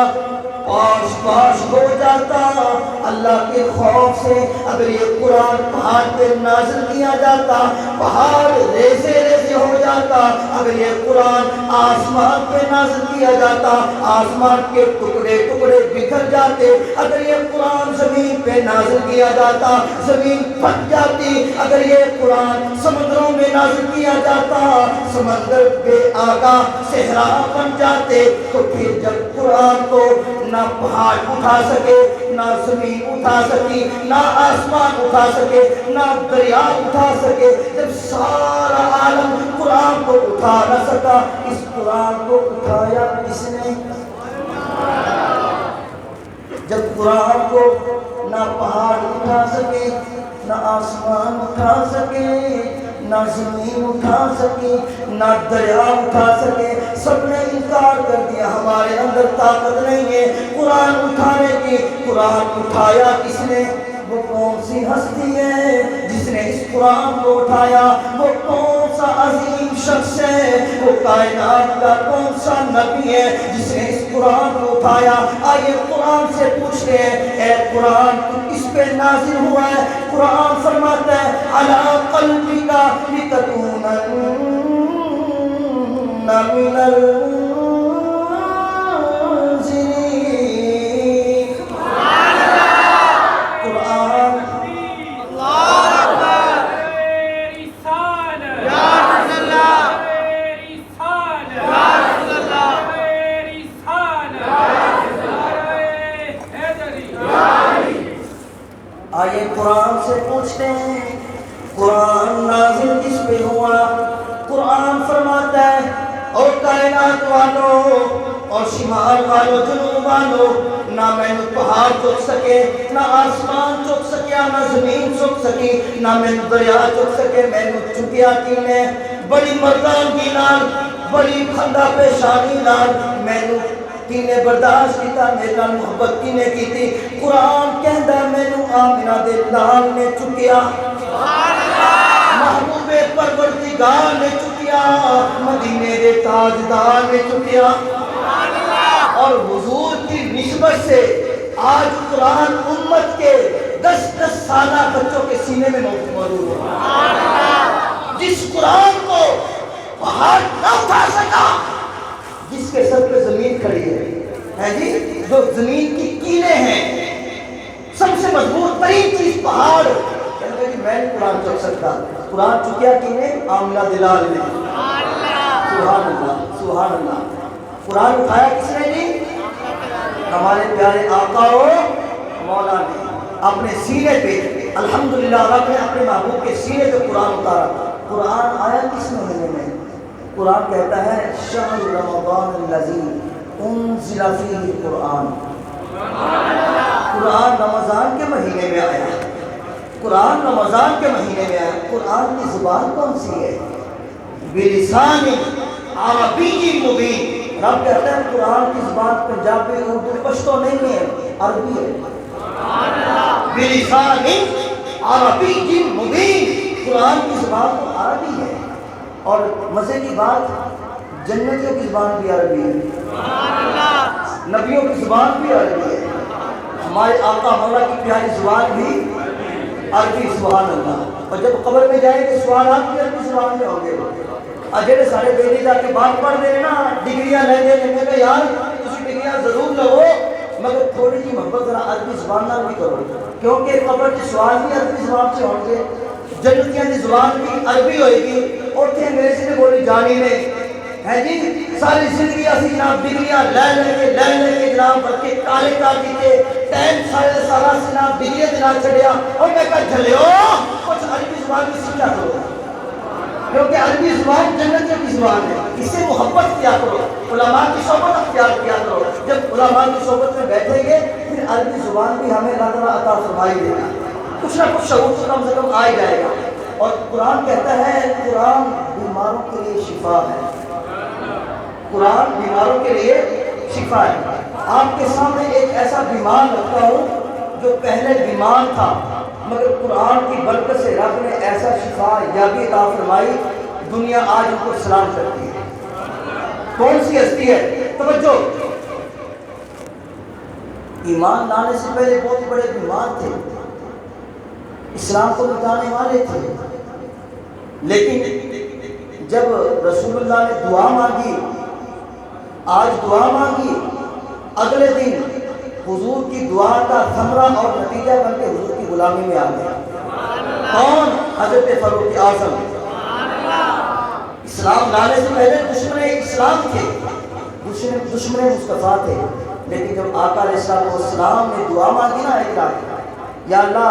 پاش پاش ہو جاتا اللہ کے خوف سے۔ اگر یہ قرآن پہاڑ پہ نازل کیا جاتا پہاڑ ریزے ریزے ہو جاتا۔ اگر یہ قرآن آسمان پہ نازل کیا جاتا آسمان کے ٹکڑے ٹکڑے بکھر جاتے۔ اگر یہ قرآن زمین پہ نازل کیا جاتا زمین پھٹ جاتی۔ اگر یہ قرآن سمندروں میں نازل کیا جاتا سمندر بے آگاہ صحرا بن جاتے۔ تو پھر جب قرآن کو نہ پہاڑ اٹھا سکے نہ زمین اٹھا سکی نہ آسمان اٹھا سکے نہ دریا اٹھا سکے، جب سارا عالم قرآن کو اٹھا نہ سکا اس قرآن کو اٹھایا کس نے؟ جب قرآن کو نہ پہاڑ اٹھا سکے نہ آسمان اٹھا سکے نہ زمین اٹھا سکی نہ دریا اٹھا سکے، سب نے انکار کر دیا ہمارے اندر طاقت نہیں ہے قرآن اٹھانے کی۔ قرآن اٹھایا کس نے؟ وہ کون سی ہستی ہے جس نے اس قرآن کو اٹھایا؟ وہ کون سا عظیم شخص ہے؟ وہ کائنات کا کون سا نبی ہے جس نے اس قرآن کو اٹھایا؟ آئیے قرآن سے پوچھتے ہیں اے قرآن تو کس پہ نازل ہوا ہے؟ قرآن فرماتا ہے علی قلبک لتکون من المنذرین۔ قرآن آئیے قرآن سے پوچھتے ہیں قرآن نازل کس پہ ہوا؟ قرآن فرماتا ہے اور کائنات والوں اور شمال والوں جنوب والوں نہ میں نے پہاڑ چک سکے نہ آسمان چک سکیا نہ زمین چک سکی نہ میں نے دریا چک سکے، میں نے چکیا کی نے بڑی مردان کی نال بڑی کھندا پیشانی نال میں نے کینے برداشت کیتا میرے نال محبت کینے کی تھی۔ قرآن کہندا مینوں آمنہ دے لال نے چکیا، محبوب پروردگار نے چکیا، مدینے دے تاجدار نے چکیا۔ اور حضور کی نسبت سے آج قرآن امت کے 10 سالہ بچوں کے سینے میں موجود ہے۔ جس قرآن کو پہاڑ نہ اٹھا سکا، جس کے سر پہ زمین کھڑی ہے جی، جو زمین کی کیلیں ہیں سب سے مضبوط ترین چیز پہاڑ، کہنے لگے میں نہیں قرآن چک سکتا۔ قرآن چکیا کینے؟ آمنہ دلال نے۔ سبحان اللہ سبحان اللہ۔ قرآن اٹھایا کس نے جی؟ ہمارے پیارے آقا و مولا نے اپنے سینے پہ، الحمدللہ رب نے اپنے محبوب کے سینے پہ قرآن اتارا۔ قرآن آیا کس مہینے میں؟ قرآن کہتا ہے شہر رمضان الذی انزل فیہ القرآن۔ قرآن رمضان کے مہینے میں آیا، قرآن رمضان کے مہینے میں آیا۔ قرآن کی زبان کون سی ہے؟ بلسان عربی مبین۔ رب کہتا ہے قرآن کی زبان پنجابی اردو پشتو نہیں ہے، عربی ہے۔ بلسان عربی مبین، قرآن کی زبان تو عربی ہے۔ اور مزے کی بات جنتیوں کی زبان بھی عربی ہے، نبیوں کی زبان بھی عربی ہے، ہمارے آقا مولا کی پیاری زبان بھی عربی۔ سبحان اللہ۔ اور جب قبر میں جائیں گے سوالات بھی عربی زبان میں ہوں گے۔ جڑے سارے بیٹے جا کے بات پڑھ دے نا ڈگریاں لے دے میں کہ یار تسی ڈگریاں ضرور لو مگر تھوڑی جی محبت ذرا عربی زبان نال بھی کرو، کیونکہ قبر کے سوال بھی عربی زبان سے ہوں گے، جنتیاں کی زبان بھی عربی ہوئے گی، اتنے انگریزی نے بولی جانی نے ہے جی ساری زندگی اسی جناب ڈگریاں لے کے جناب بلکہ کالے کر دیتے ٹائم سارا جناب ڈگریاں جناب چھڑیا اور میں کہا جھلیو کچھ عربی زبان بھی سیکھا کرو، کیونکہ عربی زبان جنتوں کی زبان ہے، اس سے محبت کیا کرو، علماء کی صحبت اختیار کیا کرو، جب علماء کی صحبت میں بیٹھیں گے پھر عربی زبان بھی ہمیں اللہ تعالیٰ عطا فرمائی دے گا، کچھ نہ کچھ شعور تو کم سے کم آ جائے گا۔ اور قرآن کہتا ہے قرآن بیماروں کے لیے شفا ہے، قرآن بیماروں کے لیے شفا ہے۔ آپ کے سامنے ایک ایسا بیمار رکھتا ہوں جو پہلے بیمار تھا مگر قرآن کی برکت سے رب نے ایسا شفا یابی عطا فرمائی، دنیا آج ان کو سلام کرتی ہے۔ کون سی ہستی ہے؟ توجہ، ایمان لانے سے پہلے بہت بڑے بیمار تھے، اسلام کو بتانے والے تھے، لیکن جب رسول اللہ نے دعا مانگی، آج دعا مانگی، اگلے دن حضور کی دعا کا ثمرہ اور نتیجہ بن کے حضور کی غلامی میں آ گیا۔ کون؟ حضرت فاروق اعظم۔ اسلام لانے سے پہلے دشمن اسلام تھے، دشمن مصطفیٰ تھے، لیکن جب آقا علیہ السلام نے دعا مانگی نا ایک رات، یا اللہ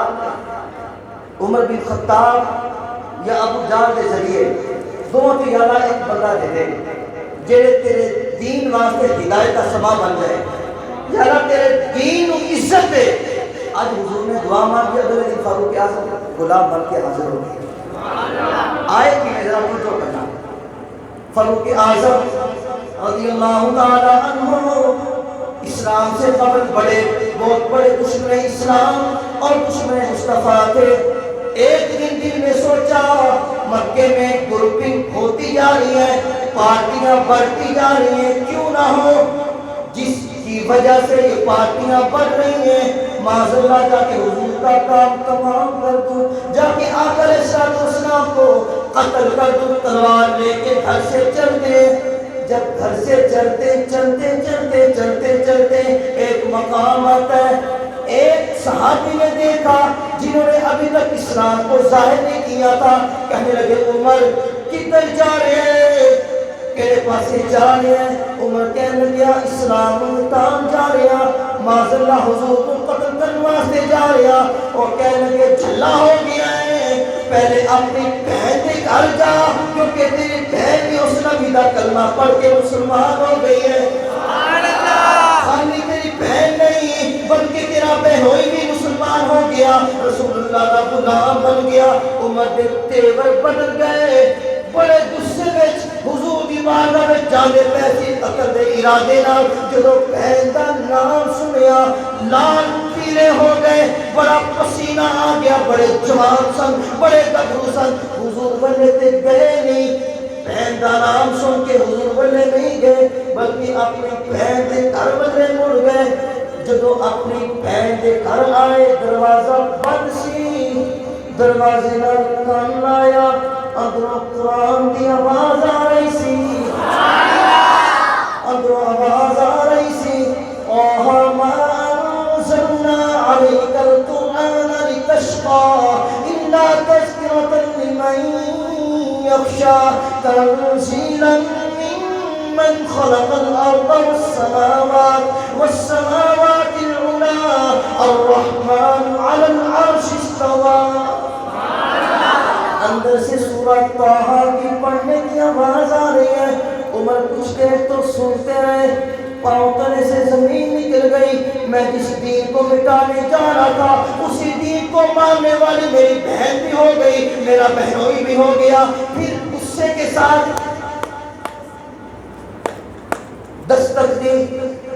عمر بن خطاب یا ابو جہل کے ذریعے دونوں کو یا اللہ ایک بندہ دے دے جڑے تیرے دین واسطے ہدایت کا سبب بن جائے، یا اللہ تیرے دین و عزت دے۔ آج حضور نے دعا مانگی، اگلے دن فاروق اعظم غلام بن کے حاضر ہو گئے۔ آئے کہ میں ذرا توجہ کرنا، فاروق اعظم رضی اللہ تعالی عنہ اسلام سے قبل بہت بڑے دشمن اسلام اور دشمن مصطفیٰ تھے۔ ایک دن دل میں سوچا مکے میں گروپنگ ہوتی جا رہی ہے، پارٹیاں بڑھتی جا رہی ہیں، کیوں نہ ہو جس کی وجہ سے یہ پارٹیاں بڑھ رہی ہیں معاذ اللہ جا کے حضور کا کام تمام کر دوں، جا کے آقا علیہ السلام کو قتل کر دوں، تلوار لے کے گھر سے چلتے۔ جب گھر سے چلتے ایک مقام آتا ہے، ایک صحابی نے دیکھا جنہوں نے ابھی تک اسلام کو ظاہر نہیں کیا تھا، کہنے لگے عمر کدھر جا رہے ہیں، کہنے پاسے جا رہے ہیں۔ عمر کہنے لگیا اسلام تام جا رہے ہیں، معاذ اللہ حضور کو قتل کرنے واسطے جا رہے ہیں، اور کہنے لگے جھلا ہو گیا ہے، پہلے اپنی بہن کے گھر جا کیونکہ تیری بہن بھی اس نبی کا کلمہ پڑھ کے مسلمان ہو گئی ہے۔ خالی تیری بہن نہیں بلکہ تیرا بہنوئی بھی مسلمان ہو گیا، رسول اللہ کا غلام بن گیا۔ عمر دے تیور بدل گئے، بڑے غصے میں حضور کی بارگاہ میں جانے پیسے قتل دے ارادے نال جدوں بہن دا نام سنیا لال پیلے ہو گئے، بڑا پسینہ آ گیا، بڑے جوان سن، بڑے گبرو سن، حضور بلے تے گئے نہیں، بہن دا نام سن کے حضور بلے نہیں گئے بلکہ اپنی بہن دے گھر بلے مڑ گئے۔ جدوں اپنی بہن دے گھر آئے دروازہ بند سی، دروازے نال کان لایا، اندروں قرآن کی آواز آ رہی سی، اندروں آواز آ رہی سی، اوہ ما انزلنا علیک القرآن لتشقى الا تذکرة لمن یخشى تنزیلا ممن خلق الارض والسماوات العلا الرحمن على العرش استوى۔ اندر سے سورہ طٰہٰ کی پڑھنے کی آواز آ رہی ہے، عمر کچھ دیر تو سنتے رہے، پاؤں تلے سے زمین نکل گئی۔ میں جس دین کو مٹانے جا رہا تھا اسی دین کو ماننے والی میری بہن بھی ہو گئی، میرا بہنوئی بھی ہو گیا۔ پھر غصے کے ساتھ دستک دی،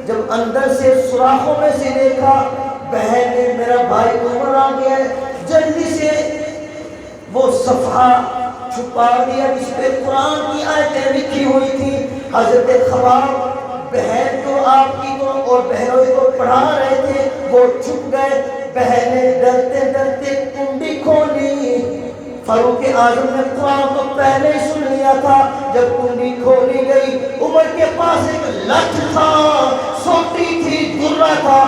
جب اندر سے سوراخوں میں سے دیکھا بہن نے میرا بھائی عمر آ گیا ہے، جلدی سے وہ صفحہ چھپا دیا جس پہ قرآن کی آیتیں لکھی ہوئی تھی۔ حضرت خباب بہن کو آپ کی کو اور بہنوئی کو پڑھا رہے تھے، وہ چھپ گئے۔ بہن نے ڈرتے ڈرتے کنڈی کھولی، فاروق اعظم نے قرآن کو پہلے سن لیا تھا۔ جب کنڈی کھولی گئی عمر کے پاس ایک لٹھ تھا، سوٹی تھی، درہ تھا،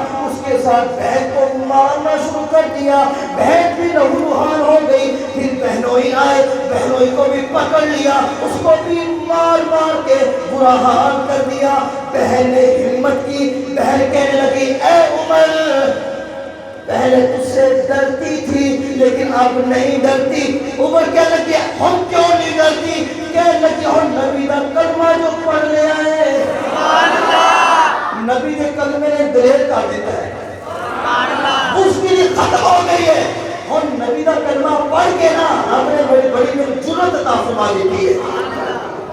ساتھ بہن کو مارنا شروع کر دیا، بہن بھی لہولہان ہو گئی۔ پھر بہنوئی آئے، بہنوئی کو بھی پکڑ لیا، اس کو بھی مار مار کے برا حال کر دیا۔ بہن نے ہمت کی، بہن کہنے لگی اے عمر، پہلے تجھ سے ڈرتی تھی لیکن اب نہیں ڈرتی۔ عمر کہنے لگی ہم کیوں نہیں ڈرتی؟ کہنے لگی ہم نبی دا کلمہ جو پڑھ لے آئے، نبی کے کلمے نے دلیل کر دیتا ہے، اس کے لیے ختم ہو گئی ہے۔ ہم نبی دا کلمہ پڑھ کے نا رب نے بڑی بڑی میں جرت عطا فرما دیتی ہے۔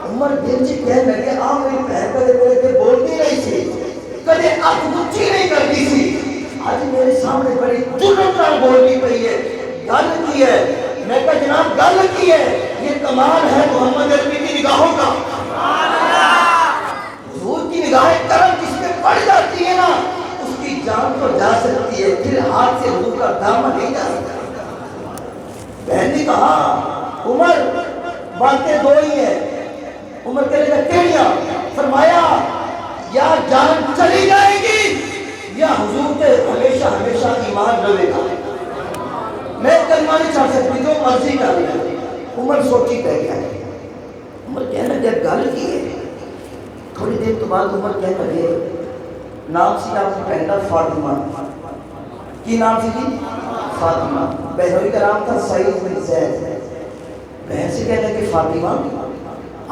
عمر دل جی کہنے لگے آپ میری بہن کدے بولتی نہیں سی، کدے آپ گچھی نہیں کرتی سی، آج میرے سامنے بڑی جرت نال بولنی پئی ہے، گل کی ہے۔ میں کہا جناب گل کی ہے، یہ کمال ہے محمد عربی کی نگاہوں کا۔ حضور کی نگاہ کرم جس میں پڑ جاتی ہے نا، اس کی جان تو جا سکتی ہے، پھر ہاتھ سے حضور کا دامن نہیں جا سکتا۔ بہن نے کہا عمر باتیں دو ہی ہیں۔ عمر کہنے لگا کیڑیاں؟ فرمایا یا جان چلی جائے گی یا حضور پہ ہمیشہ ہمیشہ ایمان رہے گا۔ میں کلمہ نہیں چھوڑ سکتی، جو مرضی کر لیا۔ عمر سوچی پہ گیا، عمر کہنے لگے گل کی ہے۔ تھوڑی دیر تو بعد عمر کہنے لگے نام سی آپ کی بہن کا فاطمہ، کی نام سی جی؟ فاطمہ۔ بہنوئی کا نام تھا سعید بن زید۔ بہن سے کہنے لگے فاطمہ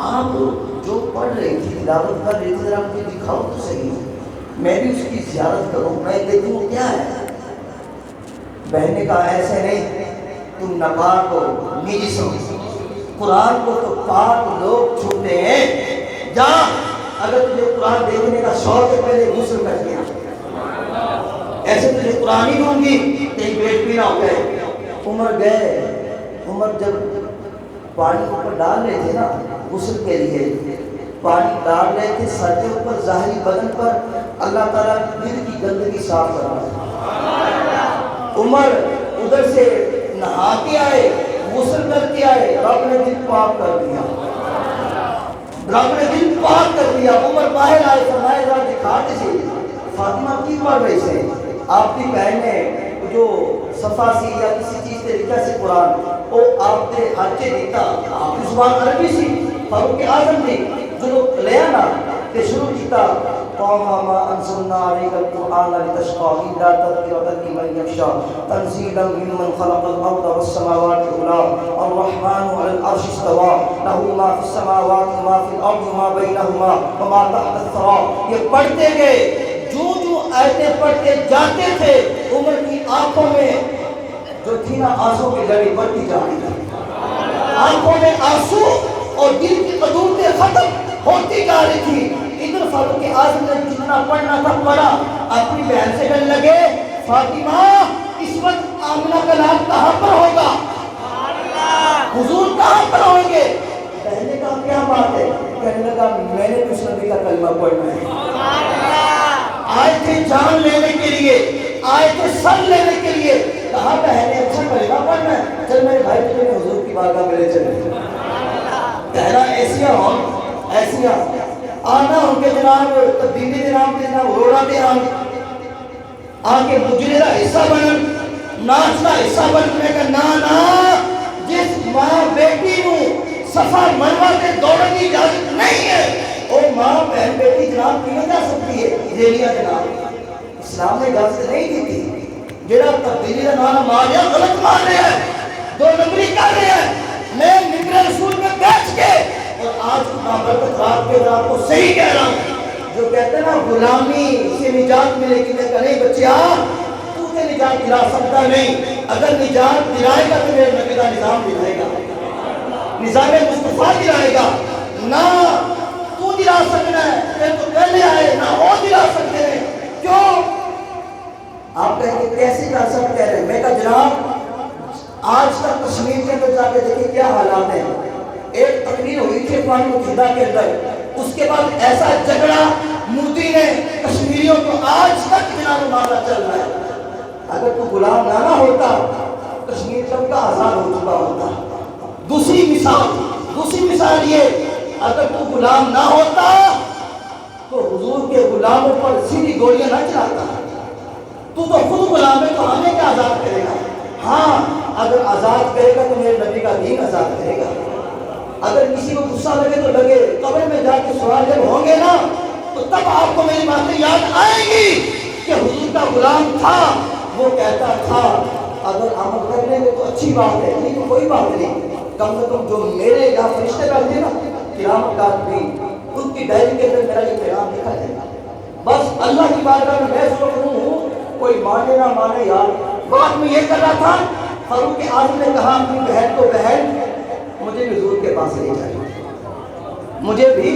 آپ جو پڑھ رہی تھی، تلاوت کر رہی تھی، ذرا مجھے دکھاؤ تو صحیح، میں بھی اس کی زیارت کروں، میں دیکھوں کیا ہے۔ بہن نے کہا ایسے نہیں، تم ناپاک ہو، نجس ہو، قرآن کو تو پاک لوگ چھوتے ہیں، جا اگر تجھے قرآن دیکھنے کا شوق ہے پہلے غسل کر دیا، ایسے تجھے قرآن ہی دوں گی کہیں پیٹ بھی نہ ہو گئے۔ عمر گئے، عمر جب پانی اوپر ڈال رہے تھے نا غسل کے لیے، پانی ڈال رہے تھے سر کے اوپر، ظاہری بدن پر، اللہ تعالیٰ دل کی گندگی صاف کر رہا ہے۔ عمر ادھر سے نہا کے آئے، غسل کر کے آئے، رب نے دل پاک کر دیا، رب نے دل پاک کر دیا۔ عمر باہر آئے، فرمائے ذرا دکھا دیجیے فاطمہ کی پڑھ رہی سے؟ آپ کی بہن نے جو صفحہ سی یا کسی چیز سے لکھا سے قرآن، وہ آپ نے ہاتھے دیتا، آپ کی زبان عربی سی، فاروق اعظم نے جو لیا نا کہ شروع کیتا طه ما انزلنا عليك القرآن لتشقى إلا تذكرة لمن يخشى تنزيلا ممن خلق الأرض والسماوات العلى الرحمن على العرش استوى له ما في السماوات وما في الأرض وما بينهما وما تحت الثرى۔ یہ پڑھتے گئے، جو آیتیں پڑھتے جاتے تھے، عمر کی آنکھوں میں جو تھی نا آنسوں کی جڑی بڑھتی جا رہی تھی، آنکھوں میں آنسو اور دل کی قدورتیں ختم ہوتی جا رہی تھی۔ ادھر فاروق اعظم نے جتنا پڑھنا تھا پڑھا، اپنی بہن سے کہنے لگے فاطمہ اس وقت آمنہ کا نام کہاں پر ہوگا؟ حضور کہاں پر ہوں گے؟ بہن نے کہا کیا بات ہے؟ کہنے لگا میں نے کچھ نبی کا کلمہ پڑھنا ہے، آئے تھے جان لینے کے لیے، آئے تھے سر لینے کے لیے۔ کہا بہن نے اچھا کلمہ پڑھنا ہے، چل میرے بھائی تجھے حضور کی بارگاہ میں لے چلے۔ کہنا ایسیاں ہوں، ایسیاں آنا ان کے جناب تبدیلی کے نام کے جناب روڑا دے آکے مجرے کا حصہ بنن، ناچ کا حصہ بننے کا نا جس ماں بیٹی نو صفا مروا کے دوڑنے کی اجازت نہیں ہے، اور ماں بہن بیٹی جناب کی جا سکتی ہے، ریلیاں جناب اسلام نے اجازت نہیں دی تھی۔ جڑا تبدیلی کا نام ماریا غلط مار رہے ہیں، دو نمبری کر رہے ہیں۔ میں ممبر رسول میں بیٹھ کے اور آج بابرکت رات کے آپ کو صحیح کہہ رہا ہوں، جو کہتے ہیں نا غلامی سے نجات ملے گی، میں کہا نہیں بچیا تو نے نجات دلا سکتا نہیں، اگر نجات دلائے گا تو میرے نبی کا نظام دلائے گا، نظام مصطفیٰ دلائے گا، نہ تو دلا سکنا ہے، میں تو پہلے آئے نہ وہ دلا سکتے ہیں۔ کیوں؟ آپ کہیں کہ کیسے کر سکتے ہیں؟ میں کہا جناب آج تک کشمیر کے اندر جا کے دیکھیں کیا حالات ہیں۔ ایک تقریر ہوئی تھی اقوام متحدہ کے اندر، اس کے بعد ایسا جھگڑا مودی نے کشمیریوں کو آج تک جناب مارا چل رہا ہے۔ اگر تو غلام نہ ہوتا کشمیر کب کا آزاد ہو چکا ہوتا۔ دوسری مثال یہ، اگر تو غلام نہ ہوتا تو حضور کے غلاموں پر سیدھی گولیاں نہ چلاتا، تو خود غلام ہے، تو ہمیں کیا آزاد کرے گا؟ ہاں اگر آزاد کرے گا تو میرے نبی کا دین آزاد کرے گا۔ اگر کسی کو غصہ لگے تو لگے، قبر میں جا کے سوال جب ہوں گے نا تو تب آپ کو میری باتیں یاد آئیں گی کہ حضور کا غلام تھا، وہ کہتا تھا اگر عمل کر لیں گے تو اچھی بات ہے، نہیں تو کوئی بات نہیں، کم سے کم جو میرے یہاں فرشتے بیٹھے نا کرام کاتبین، ان کی ڈائری کے اندر میرا یہ پیغام لکھا جائے گا۔ بس اللہ کی بارگاہ میں میں سن ہوں، کوئی مانے نہ مانے یار۔ بات میں یہ کر رہا تھا، فاروق اعظم نے کہا اپنی بہن کو، بہن مجھے بھی حضور کے پاس لے جائے، مجھے بھی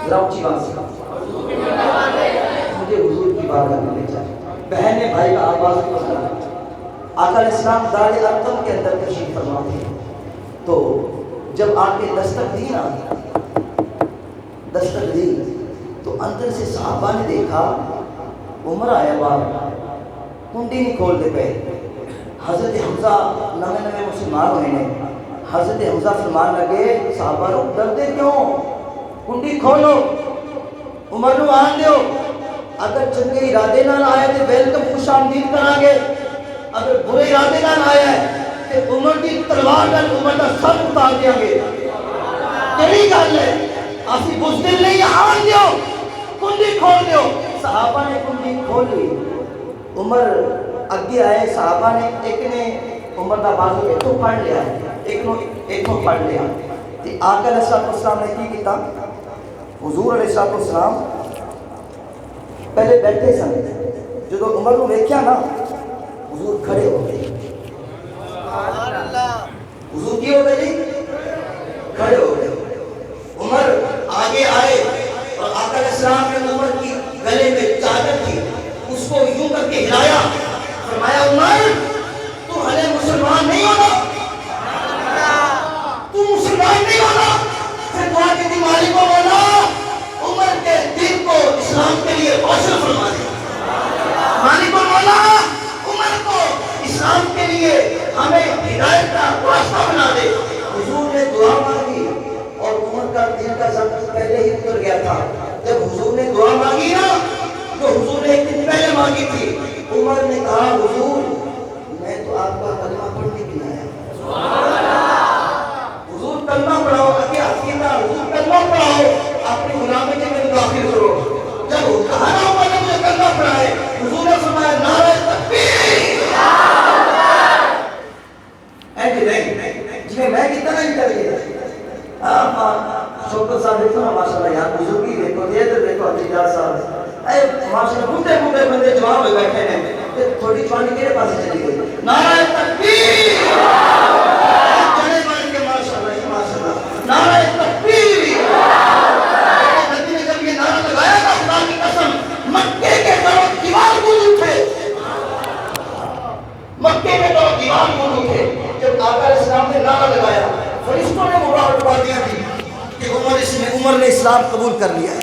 ذرا اونچی بات سے مجھے حضور کی بارگاہ میں لے جائے۔ بہن نے بھائی کا آواز کو سنا۔ آقا علیہ السلام دار ارقم کے اندر تشریف فرما تھے، تو جب آ کے دستک دی نا، دستک دی تو اندر سے صحابہ نے دیکھا عمر آیا باہر، کنڈی نہیں کھولتے پہ۔ حضرت حمزہ نوے نوے مسلمان ہوئے ہیں، حضرت حمزہ فرمان لگے صحابہ رو ڈرتے کیوں، کنڈی کھولو، عمر نو آن دیو، اگر چنگے ارادے نال آئے تو ویلکم خوش آمدید کریں گے، اگر برے ارادے نال آیا ہے تو عمر کی تلوار نال عمر کا سر اتار دیں گے۔ کیڑی گل ہے، اسی بزدل نہیں، آن دیو، کنڈی کھول دیو۔ صحابہ نے کنڈی کھولی، عمر اگے آئے، صحابہ نے ایک نے عمر کا بازو ایک تو پڑھ لیا، ایک کو پڑھ لیا۔ آقا علیہ السلام نے کی کیتا، حضور علیہ السلام پہلے بیٹھے سن، جب عمر کو دیکھا نا حضور کھڑے ہو گئے۔ حضور کی ہو گئے جی، کھڑے ہو گئے۔ عمر آگے آئے اور آقا علیہ السلام نے عمر کی گلے میں چادر تھی، اس کو یوں کر کے ہلایا، فرمایا عمر تو ہلے مسلمان نہیں ہونا، تو مسلمان نہیں ہونا، پھر دعا کی تھی مالک و مولا عمر کے دل کو اسلام کے لیے روشن فرما دے، مالک و مولا عمر کو اسلام کے لیے ہمیں ہدایت کا راستہ بنا دے۔ حضور نے دعا مانگی اور عمر کا دل کا زخم پہلے ہی اتر گیا تھا۔ جب حضور نے دعا مانگی نا، جو حضور نے ایک دن پہلے مانگی تھی، عمر نے کہا حضور میں تو آپ کا کلمہ پڑھنے کے لیے آیا، حضور کلمہ پڑھاؤ، اگے عقیدہ، حضور کلمہ پڑھاؤ، اپنی غلامی کے میں داخل کرو۔ جب کہا نا عمر نے مجھے کلمہ پڑھائے، حضور نے فرمایا نعرہ تکبیر، ایسے نہیں جی میں کتنا نہیں کر گیا۔ شوکت صاحب دیکھو نا ماشاءاللہ، یہاں بزرگی دیکھو، ادھر دیکھو عطیہ صاحب، اے ماشاءاللہ بوڑھے بوڑھے بندے جوان ہوئے بیٹھے ہیں، تھوڑی جوانی کہڑے پاس چلی گئی؟ نعرہ تکبیر، جڑے بن کے ماشاءاللہ ماشاءاللہ نعرہ تکبیر۔ نبی نے جب یہ نعرہ لگایا نا، خدا کی قسم مکے کے در و دیوار گونج اٹھے، مکے کے در و دیوار گونج اٹھے۔ جب آقا علیہ السلام نے نعرہ لگایا، فرشتوں نے مبارکباد دیا تھی کہ عمر نے اسلام قبول کر لیا ہے،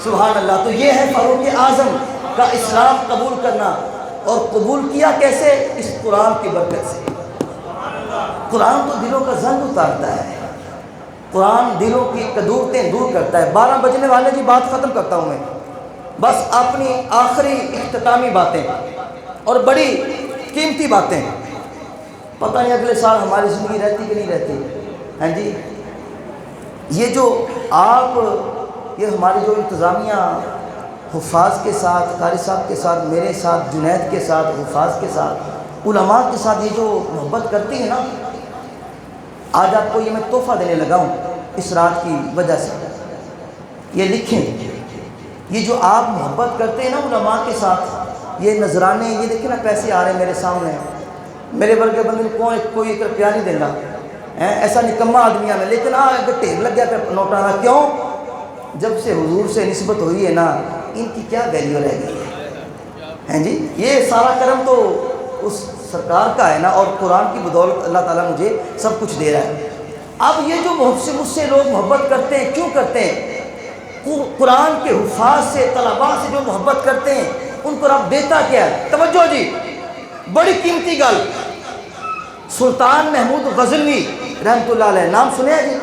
سبحان اللہ۔ تو یہ ہے فاروق اعظم کا اسلام قبول کرنا، اور قبول کیا کیسے؟ اس قرآن کی برکت سے۔ قرآن تو دلوں کا زنگ اتارتا ہے، قرآن دلوں کی کدورتیں دور کرتا ہے۔ 12 بجنے والے کی بات ختم کرتا ہوں میں، بس اپنی آخری اختتامی باتیں اور بڑی قیمتی باتیں، پتہ نہیں اگلے سال ہماری زندگی رہتی کہ نہیں رہتی، ہاں جی۔ یہ جو آپ یہ ہماری جو انتظامیہ حفاظ کے ساتھ، قاری صاحب کے ساتھ، میرے ساتھ، جنید کے ساتھ، حفاظ کے ساتھ، علماء کے ساتھ یہ جو محبت کرتی ہے نا، آج آپ کو یہ میں تحفہ دینے لگا ہوں اس رات کی وجہ سے، یہ لکھیں، یہ جو آپ محبت کرتے ہیں نا علماء کے ساتھ، یہ نذرانے، یہ دیکھیں نا پیسے آ رہے ہیں میرے سامنے، میرے ورگے بندے کو کوئی ایک روپیہ نہیں دینا، ایسا نکما آدمی ہے میں، لیکن اگر ٹھیک لگ گیا پھر نوٹانا کیوں؟ جب سے حضور سے نسبت ہوئی ہے نا، ان کی کیا ویلیو رہ گئی ہے، ہیں جی۔ یہ سارا کرم تو اس سرکار کا ہے نا، اور قرآن کی بدولت اللہ تعالیٰ مجھے سب کچھ دے رہا ہے۔ اب یہ جو مجھ سے لوگ محبت کرتے ہیں، کیوں کرتے ہیں؟ قرآن کے حفاظ سے، طلباء سے جو محبت کرتے ہیں، ان کو رب دیتا کیا ہے؟ توجہ جی، بڑی قیمتی گل، سلطان محمود غزنوی رحمۃ اللہ علیہ، نام سنے جی؟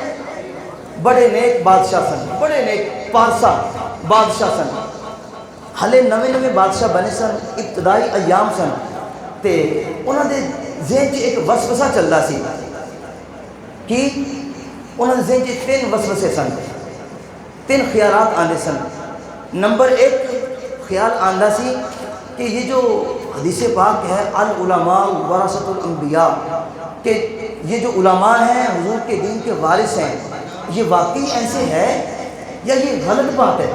بڑے نیک بادشاہ سن، بڑے نیک پارسا بادشاہ سن، ہلے نویں نویں بادشاہ بنے سن، ابتدائی ایام سن، تے انہوں دے ذہن ایک وسوسہ چلتا سی کہ انہوں دے ذہن تین وسوسے سن، تین خیالات آندے سن۔ نمبر ایک خیال آندہ سی کہ یہ جو حدیث پاک ہے العلماء ورثۃ الانبیاء، کہ یہ جو علماء ہیں حضور کے دین کے وارث ہیں، یہ واقعی ایسے ہے یا یہ غلط بات ہے؟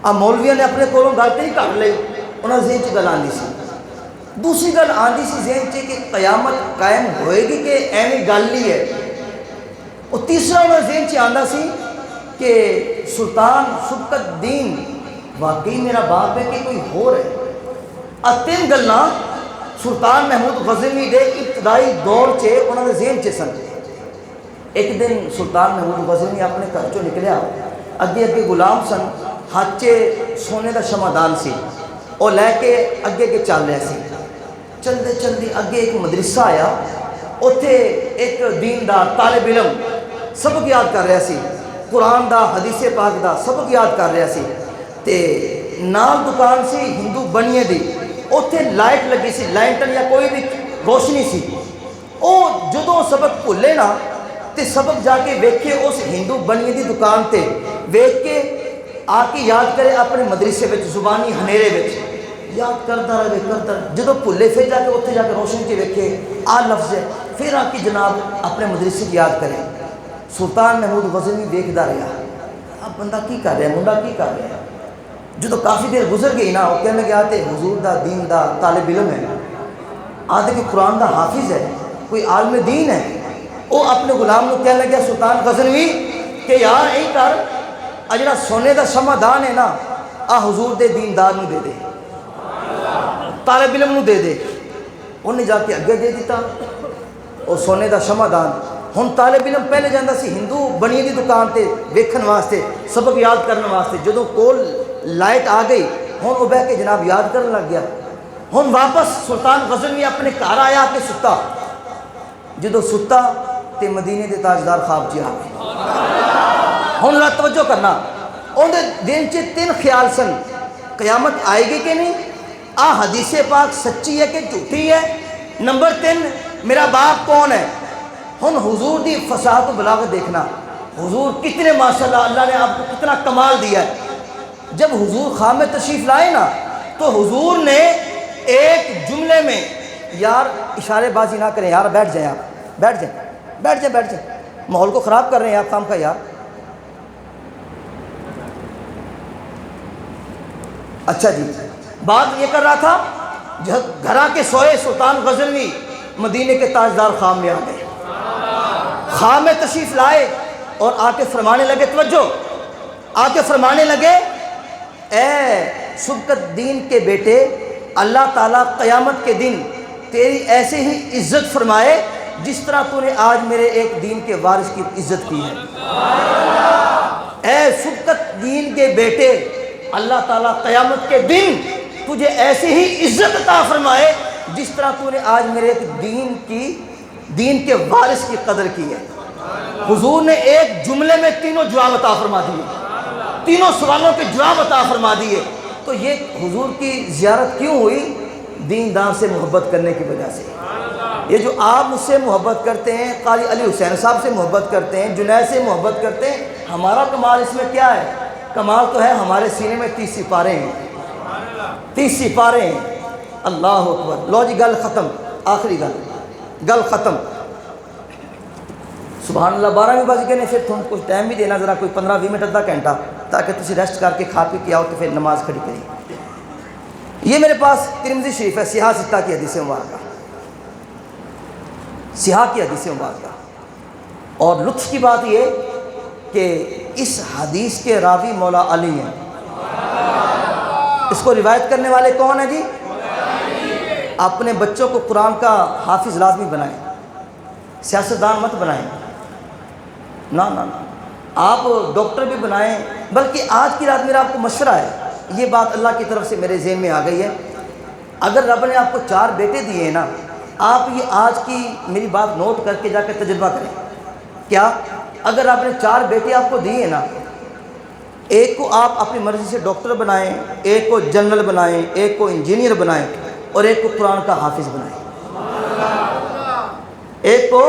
اب مولویوں نے اپنے کولوں گل نہیں کر لی، انہوں نے ذہن گل آندی سی۔ دوسری گل آندی سی ذہن کہ قیامت قائم ہوئے گی کہ ایویں گل نہیں ہے۔ اور تیسرا انہوں نے ذہن آندہ سی کہ سلطان سبکت الدین واقعی میرا باپ ہے کہ کوئی ہور ہے۔ تین گلاں سلطان محمود غزنوی دے ابتدائی دور چے انہوں نے ذہن چے سن۔ ایک دن سلطان محمود غزنوی اپنے گھر چوں نکلیا، اگے اگے غلام سن، ہاتھ چے سونے دا شمعدان سی، اور لے کے اگے اگے چل رہا سی۔ چلدے چلدے اگے ایک مدرسہ آیا، اتھے ایک دیندار طالب علم سبق یاد کر رہا سی، قرآن دا حدیث پاک دا سبق یاد کر رہا سی، تے نال دکان سی ہندو بنیے دی، اتھے لائٹ لگی سی، لائٹن یا کوئی بھی روشنی سی۔ او جدوں سبق بھولے نا تے سبق جا کے ویکھے اس ہندو بنیے دی دکان تے، ویکھ کے آ کے یاد کرے اپنے مدرسے وچ زبانی ہنیرے وچ یاد کرتا رہے کرتا رہے، جدوں بھولے پھر جا کے اتھے جا کے روشنی چ ویکھے آ لفظ ہے، پھر آ کے جناب اپنے مدرسے کی یاد کرے۔ سلطان محمود غزنوی دیکھدا رہا، اب بندہ کی کر رہا ہے، منڈا کی کر رہا ہے۔ جدو کافی دیر گزر گئی نا، وہ کہنے لگا تے حضور دا دین دا طالب علم ہے، آدھے کہ قرآن دا حافظ ہے، کوئی عالم دین ہے۔ وہ اپنے غلام کو کہنے لگا سلطان غزنوی کہ یار یہی کر، اجڑا سونے دا شمعدان ہے نا، آ حضور دے دیندار نو دے دے، طالب علم نو دے دے۔ انہیں جا کے اگے دے دیتا وہ سونے دا شمعدان۔ ہن طالب علم پہلے جاندہ سی ہندو بنی دی دکان تے ویکھن واسطے، سبق یاد کرنے واسطے، جدوں کول لائٹ آ گئی ہن وہ بہ کے جناب یاد کرنے لگ گیا۔ ہن واپس سلطان غزنوی اپنے گھر آیا کے ستا، جدوں ستا تے مدینے دے تاجدار خواب جی آ گئے۔ ہن ذرا توجہ کرنا، ان دے دن چ تین خیال سن، قیامت آئے گی کہ نہیں، آ حدیث پاک سچی ہے کہ جھوٹی ہے، نمبر 3 میرا باپ کون ہے۔ ہن حضور دی فصاحت و بلاغت دیکھنا، حضور کتنے ماشاءاللہ اللہ نے آپ کو کتنا کمال دیا ہے۔ جب حضور خام میں تشریف لائے نا تو حضور نے ایک جملے میں، یار اشارے بازی نہ کریں یار، بیٹھ جائیں آپ، بیٹھ جائیں بیٹھ جائیں بیٹھ جائیں، ماحول کو خراب کر رہے ہیں آپ کام کا یار۔ اچھا جی، بات یہ کر رہا تھا، جب گھر آ کے سوئے سلطان غزنوی مدینے کے تاجدار خام میں آ گئے، خام میں تشریف لائے اور آ کے فرمانے لگے، توجہ، آ کے فرمانے لگے اے سبکت الدین کے بیٹے، اللہ تعالیٰ قیامت کے دن تیری ایسے ہی عزت فرمائے جس طرح تو نے آج میرے ایک دین کے وارث کی عزت کی ہے۔ اے سبکت الدین کے بیٹے، اللہ تعالیٰ قیامت کے دن تجھے ایسے ہی عزت عطا فرمائے جس طرح تو نے آج میرے ایک دین کے وارث کی قدر کی ہے۔ حضور نے ایک جملے میں تینوں جواب عطا فرما دیے، تینوں سوالوں کے جواب عطا فرما دیے۔ تو یہ حضور کی زیارت کیوں ہوئی؟ دیندار سے محبت کرنے کی وجہ سے۔ یہ جو آپ مجھ سے محبت کرتے ہیں، قاری علی حسین صاحب سے محبت کرتے ہیں، جنید سے محبت کرتے ہیں، ہمارا کمال اس میں کیا ہے؟ کمال تو ہے ہمارے سینے میں 30 سپارے ہیں، 30 سپارے ہیں۔ اللہ اکبر۔ لو جی گل ختم، آخری گل ختم۔ سبحان اللہ، 12 بج گئے نے، پھر تھوڑا کچھ ٹائم بھی دینا، ذرا کوئی 15-20 منٹ آدھا گھنٹہ، تاکہ تسی ریسٹ کر کے کھا پی کے آؤ تو پھر نماز کھڑی کریں۔ یہ میرے پاس ترمذی شریف ہے، سیاہ ستہ کی حدیث مبارکہ، سیاہ کی حدیث مبارکہ۔ اور لطف کی بات یہ کہ اس حدیث کے راوی مولا علی ہیں۔ اس کو روایت کرنے والے کون ہیں جی؟ اپنے بچوں کو قرآن کا حافظ لازمی بنائیں، سیاستدان مت بنائیں، نہ نہ نہ، آپ ڈاکٹر بھی بنائیں۔ بلکہ آج کی رات میرا آپ کو مشورہ ہے، یہ بات اللہ کی طرف سے میرے ذہن میں آ گئی ہے، اگر رب نے آپ کو 4 بیٹے دیے ہیں نا، آپ یہ آج کی میری بات نوٹ کر کے جا کے تجربہ کریں۔ کیا؟ اگر آپ نے 4 بیٹے آپ کو دیے ہیں نا، ایک کو آپ اپنی مرضی سے ڈاکٹر بنائیں، ایک کو جنرل بنائیں، ایک کو انجینئر بنائیں، اور ایک کو قرآن کا حافظ بنائیں۔ ایک کو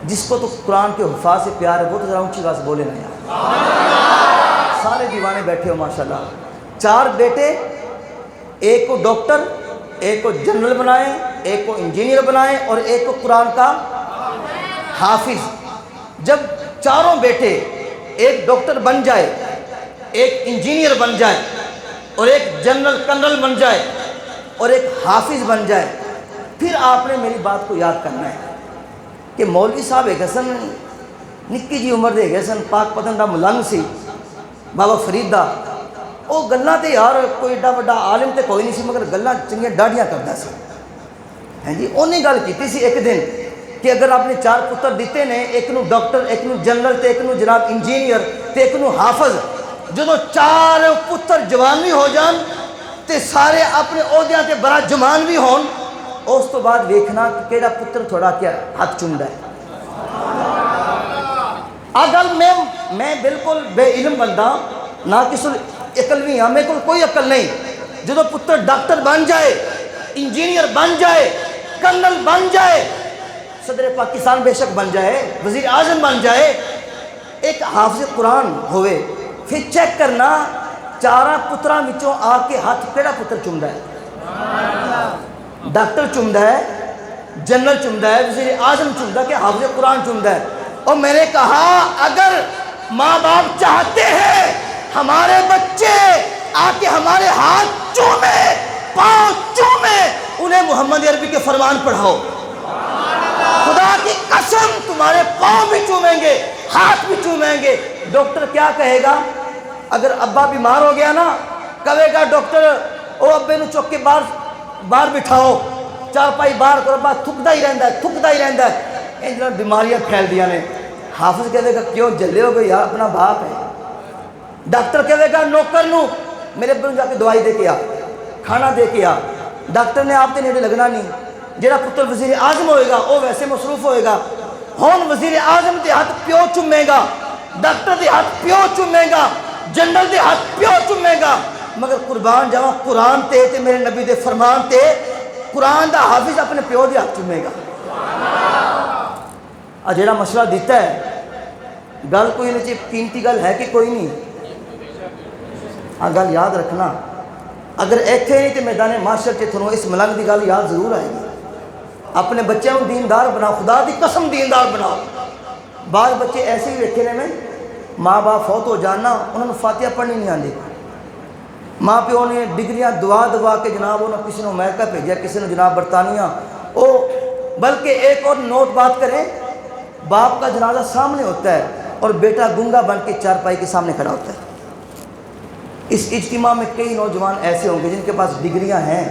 جس کو تو قرآن کے حفاظ سے پیار ہے وہ تو ذرا اونچی آواز سے بولے نا یار، سارے دیوانے بیٹھے ہو ماشاءاللہ۔ 4 بیٹے، ایک کو ڈاکٹر، ایک کو جنرل بنائیں، ایک کو انجینئر بنائیں، اور ایک کو قرآن کا حافظ۔ جب چاروں بیٹے ایک ڈاکٹر بن جائے، ایک انجینئر بن جائے، اور ایک جنرل کرنل بن جائے، اور ایک حافظ بن جائے، پھر آپ نے میری بات کو یاد کرنا ہے کہ مولوی صاحب ایک حسن نکی جی عمر دے گئے سن، پاک پتن دا ملنگ سی بابا فرید دا، وہ گلاں تے یار کوئی ایڈا وڈا عالم تے کوئی نہیں سی، مگر گلاں چنگیاں ڈاڈیاں کردا سی۔ ہیں جی انہیں گل کیتی سی ایک دن کہ اگر آپ نے 4 پتر دیتے نے، ایک نو ڈاکٹر، ایک نو جنرل، تے ایک نو جناب انجینئر، تے ایک نو حافظ، جدو 4 پتر جوان بھی ہو جان تے سارے اپنے عہدیاں تے بڑا جمان بھی ہون، اس تو بعد دیکھنا کہ کیڑا پتر تھوڑا کیا ہاتھ چومدا ہے۔ اگر میں بالکل بے علم بندہ، نہ کسی عقل بھی ہاں، میرے کو کوئی عقل نہیں، جدو پتر ڈاکٹر بن جائے، انجینئر بن جائے، کرنل بن جائے، صدر پاکستان بے شک بن جائے، وزیر اعظم بن جائے، ایک حافظ قرآن ہوئے، پھر چیک کرنا 4 پتراں وچوں آ کے ہاتھ کیڑا پتر چومدا ہے۔ ڈاکٹر چومدا ہے، جنرل چومدا ہے، وزیر اعظم چومدا ہے کہ حافظ قرآن چومدا ہے۔ اور میں نے کہا اگر ماں باپ چاہتے ہیں ہمارے بچے آ کے ہمارے ہاتھ چومے، پاؤں چومے، انہیں محمد عربی کے فرمان پڑھاؤ، خدا کی قسم تمہارے پاؤں بھی چومیں گے، ہاتھ بھی چومیں گے۔ ڈاکٹر کیا کہے گا اگر ابا بیمار ہو گیا نا، کہے گا ڈاکٹر او ابے نو چک کے باہر بٹھاؤ، 4 پائی باہر کرو، ابا تھکدا ہی رہندا ہے، تھکدا ہی رہندا ہے، ان جناب بیماریاں پھیل دیا نے۔ حافظ کہے گا کیوں جلے ہو گئے یار، اپنا باپ ہے۔ ڈاکٹر کہے گا نوکر نو میرے ابے نو جا کے دوائی دے کے آ، کھانا دے کے آ۔ ڈاکٹر نے آپ کے نیڑے لگنا نہیں۔ جڑا پتر وزیر اعظم ہوئے گا وہ ویسے مصروف ہوئے گا، ہون وزیر اعظم دے ہاتھ پیو چومے گا، ڈاکٹر دے ہاتھ پیو چومے گا، جنرل دے ہاتھ پیو چومے گا، مگر قربان جاواں قرآن تے میرے نبی دے فرمان تے قرآن دا حافظ اپنے پیو دے ہاتھ چومے گا۔ جڑا مشورہ دیتا ہے گل کوئی نہیں، قیمتی گل ہے کہ کوئی نہیں، گل یاد رکھنا، اگر ایتھے نہیں تو میدان معاشر کے تھنوں اس ملنگ دی گل یاد ضرور آئے گی۔ اپنے بچوں کو دیندار بناؤ، خدا دی قسم دیندار بناؤ۔ بعض بچے ایسے ہی ویکھے نے میں ماں باپ فوت ہو جانا، انہوں نے فاتحہ پڑھنی نہیں آتی، ماں پیو نے ڈگریاں دعا کے جناب انہوں کسی نے امریکہ بھیجا، کسی نے جناب برطانیہ، بلکہ ایک اور نوٹ بات کریں، باپ کا جنازہ سامنے ہوتا ہے اور بیٹا گنگا بن کے 4 پائی کے سامنے کھڑا ہوتا ہے۔ اس اجتماع میں کئی نوجوان ایسے ہوں گے جن کے پاس ڈگریاں ہیں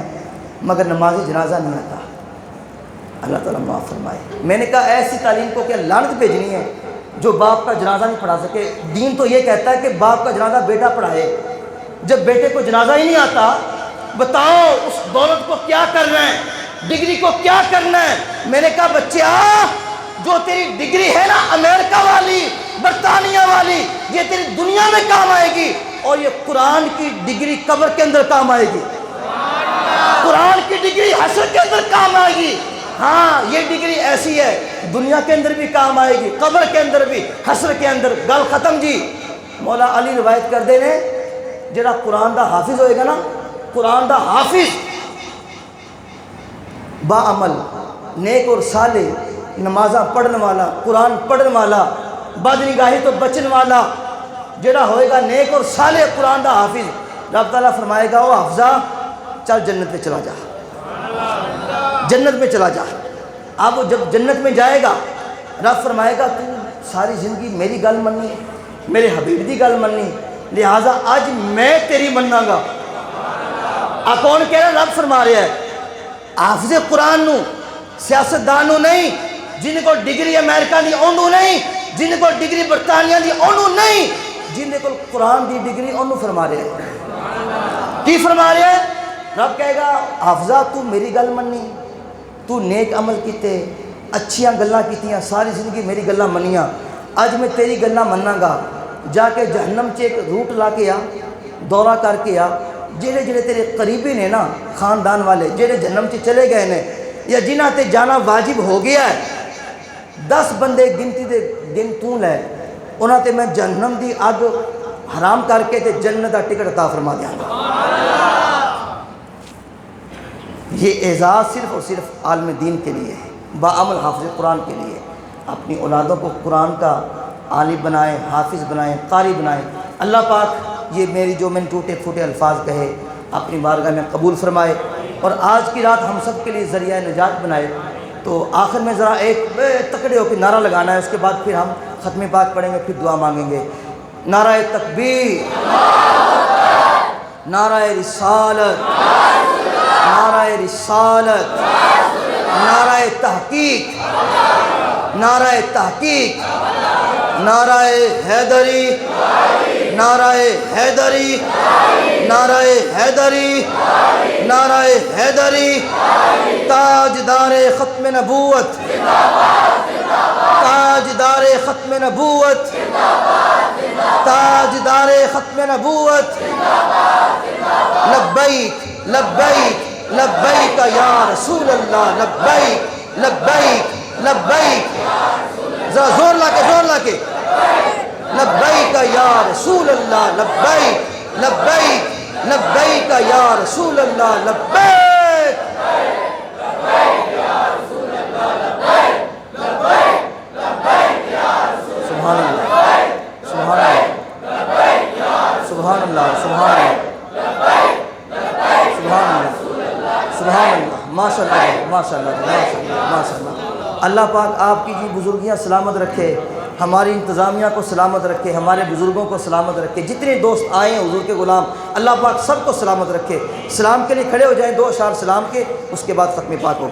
مگر نماز جنازہ نہیں آتا، اللہ تعالیٰ معاف فرمائے۔ میں نے کہا ایسی تعلیم کو کیا لعنت بھیجنی ہے جو باپ کا جنازہ نہیں پڑھا سکے؟ دین تو یہ کہتا ہے کہ باپ کا جنازہ بیٹا پڑھائے۔ جب بیٹے کو جنازہ ہی نہیں آتا، بتاؤ اس دولت کو کیا کرنا ہے، ڈگری کو کیا کرنا ہے؟ میں نے کہا بچے جو تیری ڈگری ہے نا امریکہ والی، برطانیہ والی، یہ تیری دنیا میں کام آئے گی، اور یہ قرآن کی ڈگری قبر کے اندر کام آئے گی، قرآن کی ڈگری حشر کے اندر کام آئے گی۔ ہاں یہ ڈگری ایسی ہے دنیا کے اندر بھی کام آئے گی، قبر کے اندر بھی، حشر کے اندر۔ گل ختم جی۔ مولا علی روایت کر دے نے جڑا قرآن دا حافظ ہوئے گا نا، قرآن دا حافظ با عمل، نیک اور صالح، نمازاں پڑھنے والا، قرآن پڑھنے والا، بدنگاہی تو بچن والا، جڑا ہوئے گا نیک اور صالح قرآن دا حافظ، رب تعالیٰ فرمائے گا وہ حافظہ چل جنت میں چلا جا، جنت میں چلا جا۔ اب وہ جب جنت میں جائے گا رب فرمائے گا تو ساری زندگی میری گل مننی، میرے حبیب دی گل مننی، لہٰذا آج میں تیری مننا گا۔ کون کہہ رہا ہے؟ رب فرما رہا ہے حافظ قرآن نو، سیاستدان نو نہیں، جن کو ڈگری امریکہ دی انہوں نہیں، جن کو ڈگری برطانیہ دی انہوں نہیں، جن کو قرآن دی ڈگری انہوں فرما رہا ہے۔ کی فرما رہا ہے؟ رب کہے گا حافظہ تو میری گل مننی، تو نیک عمل کیتے، اچھیاں گلاں کیتیاں، ساری زندگی میری گلاں منیاں، اج میں تیری گلاں مننا گا، جا کے جہنم چ ایک روٹ لا کے آ، دورہ کر کے آ، جڑے جڑے تیرے قریبی نے نا خاندان والے جڑے جہنم چ چلے گئے نے یا جنہاں تے جانا واجب ہو گیا ہے، 10 بندے گنتی دے گن تو لے، انہاں تے میں جہنم دی اگ حرام کر کے تے جنت دا ٹکٹ عطا فرما دیاں گا۔ یہ اعزاز صرف اور صرف عالم دین کے لیے ہے، باعمل حافظ قرآن کے لیے۔ اپنی اولادوں کو قرآن کا عالم بنائیں، حافظ بنائیں، قاری بنائیں۔ اللہ پاک یہ میری جو میں نے ٹوٹے پھوٹے الفاظ کہے اپنی بارگاہ میں قبول فرمائے اور آج کی رات ہم سب کے لیے ذریعہ نجات بنائے۔ تو آخر میں ذرا ایک تکڑے ہو کے نعرہ لگانا ہے، اس کے بعد پھر ہم ختم پاک پڑھیں گے، پھر دعا مانگیں گے۔ نعرہ تکبیر، نعرہ رسالت، نعرہ رسالت، نعرہ تحقیق، نعرہ تحقیق، نعرہ حیدری، نعرہ حیدری، نعرہ حیدری، نعرہ حیدری، تاجدار ختم نبوت، تاجدار ختم نبوت، تاجدار ختم نبوت، لبیک لبیک لبیک یا رسول اللہ، لبیک لبیک لبیک، ذرا زور لا کے زور لا کے، لبیک یا رسول اللہ، لبیک لبیک لبیک یا رسول اللہ، لبیک سبحان اللہ سبحان اللہ سبحان اللہ سبحان اللہ سبحان اللہ سبحان اللہ، ماشاء اللہ ماشاء اللہ ماشاء اللہ ماشاء اللہ۔ اللہ پاک آپ کی بزرگیاں سلامت رکھے، ہماری انتظامیہ کو سلامت رکھے، ہمارے بزرگوں کو سلامت رکھے، جتنے دوست آئے ہیں حضور کے غلام اللہ پاک سب کو سلامت رکھے۔ سلام کے لیے کھڑے ہو جائیں، 2 اشعار سلام کے، اس کے بعد ختم پاک ہو۔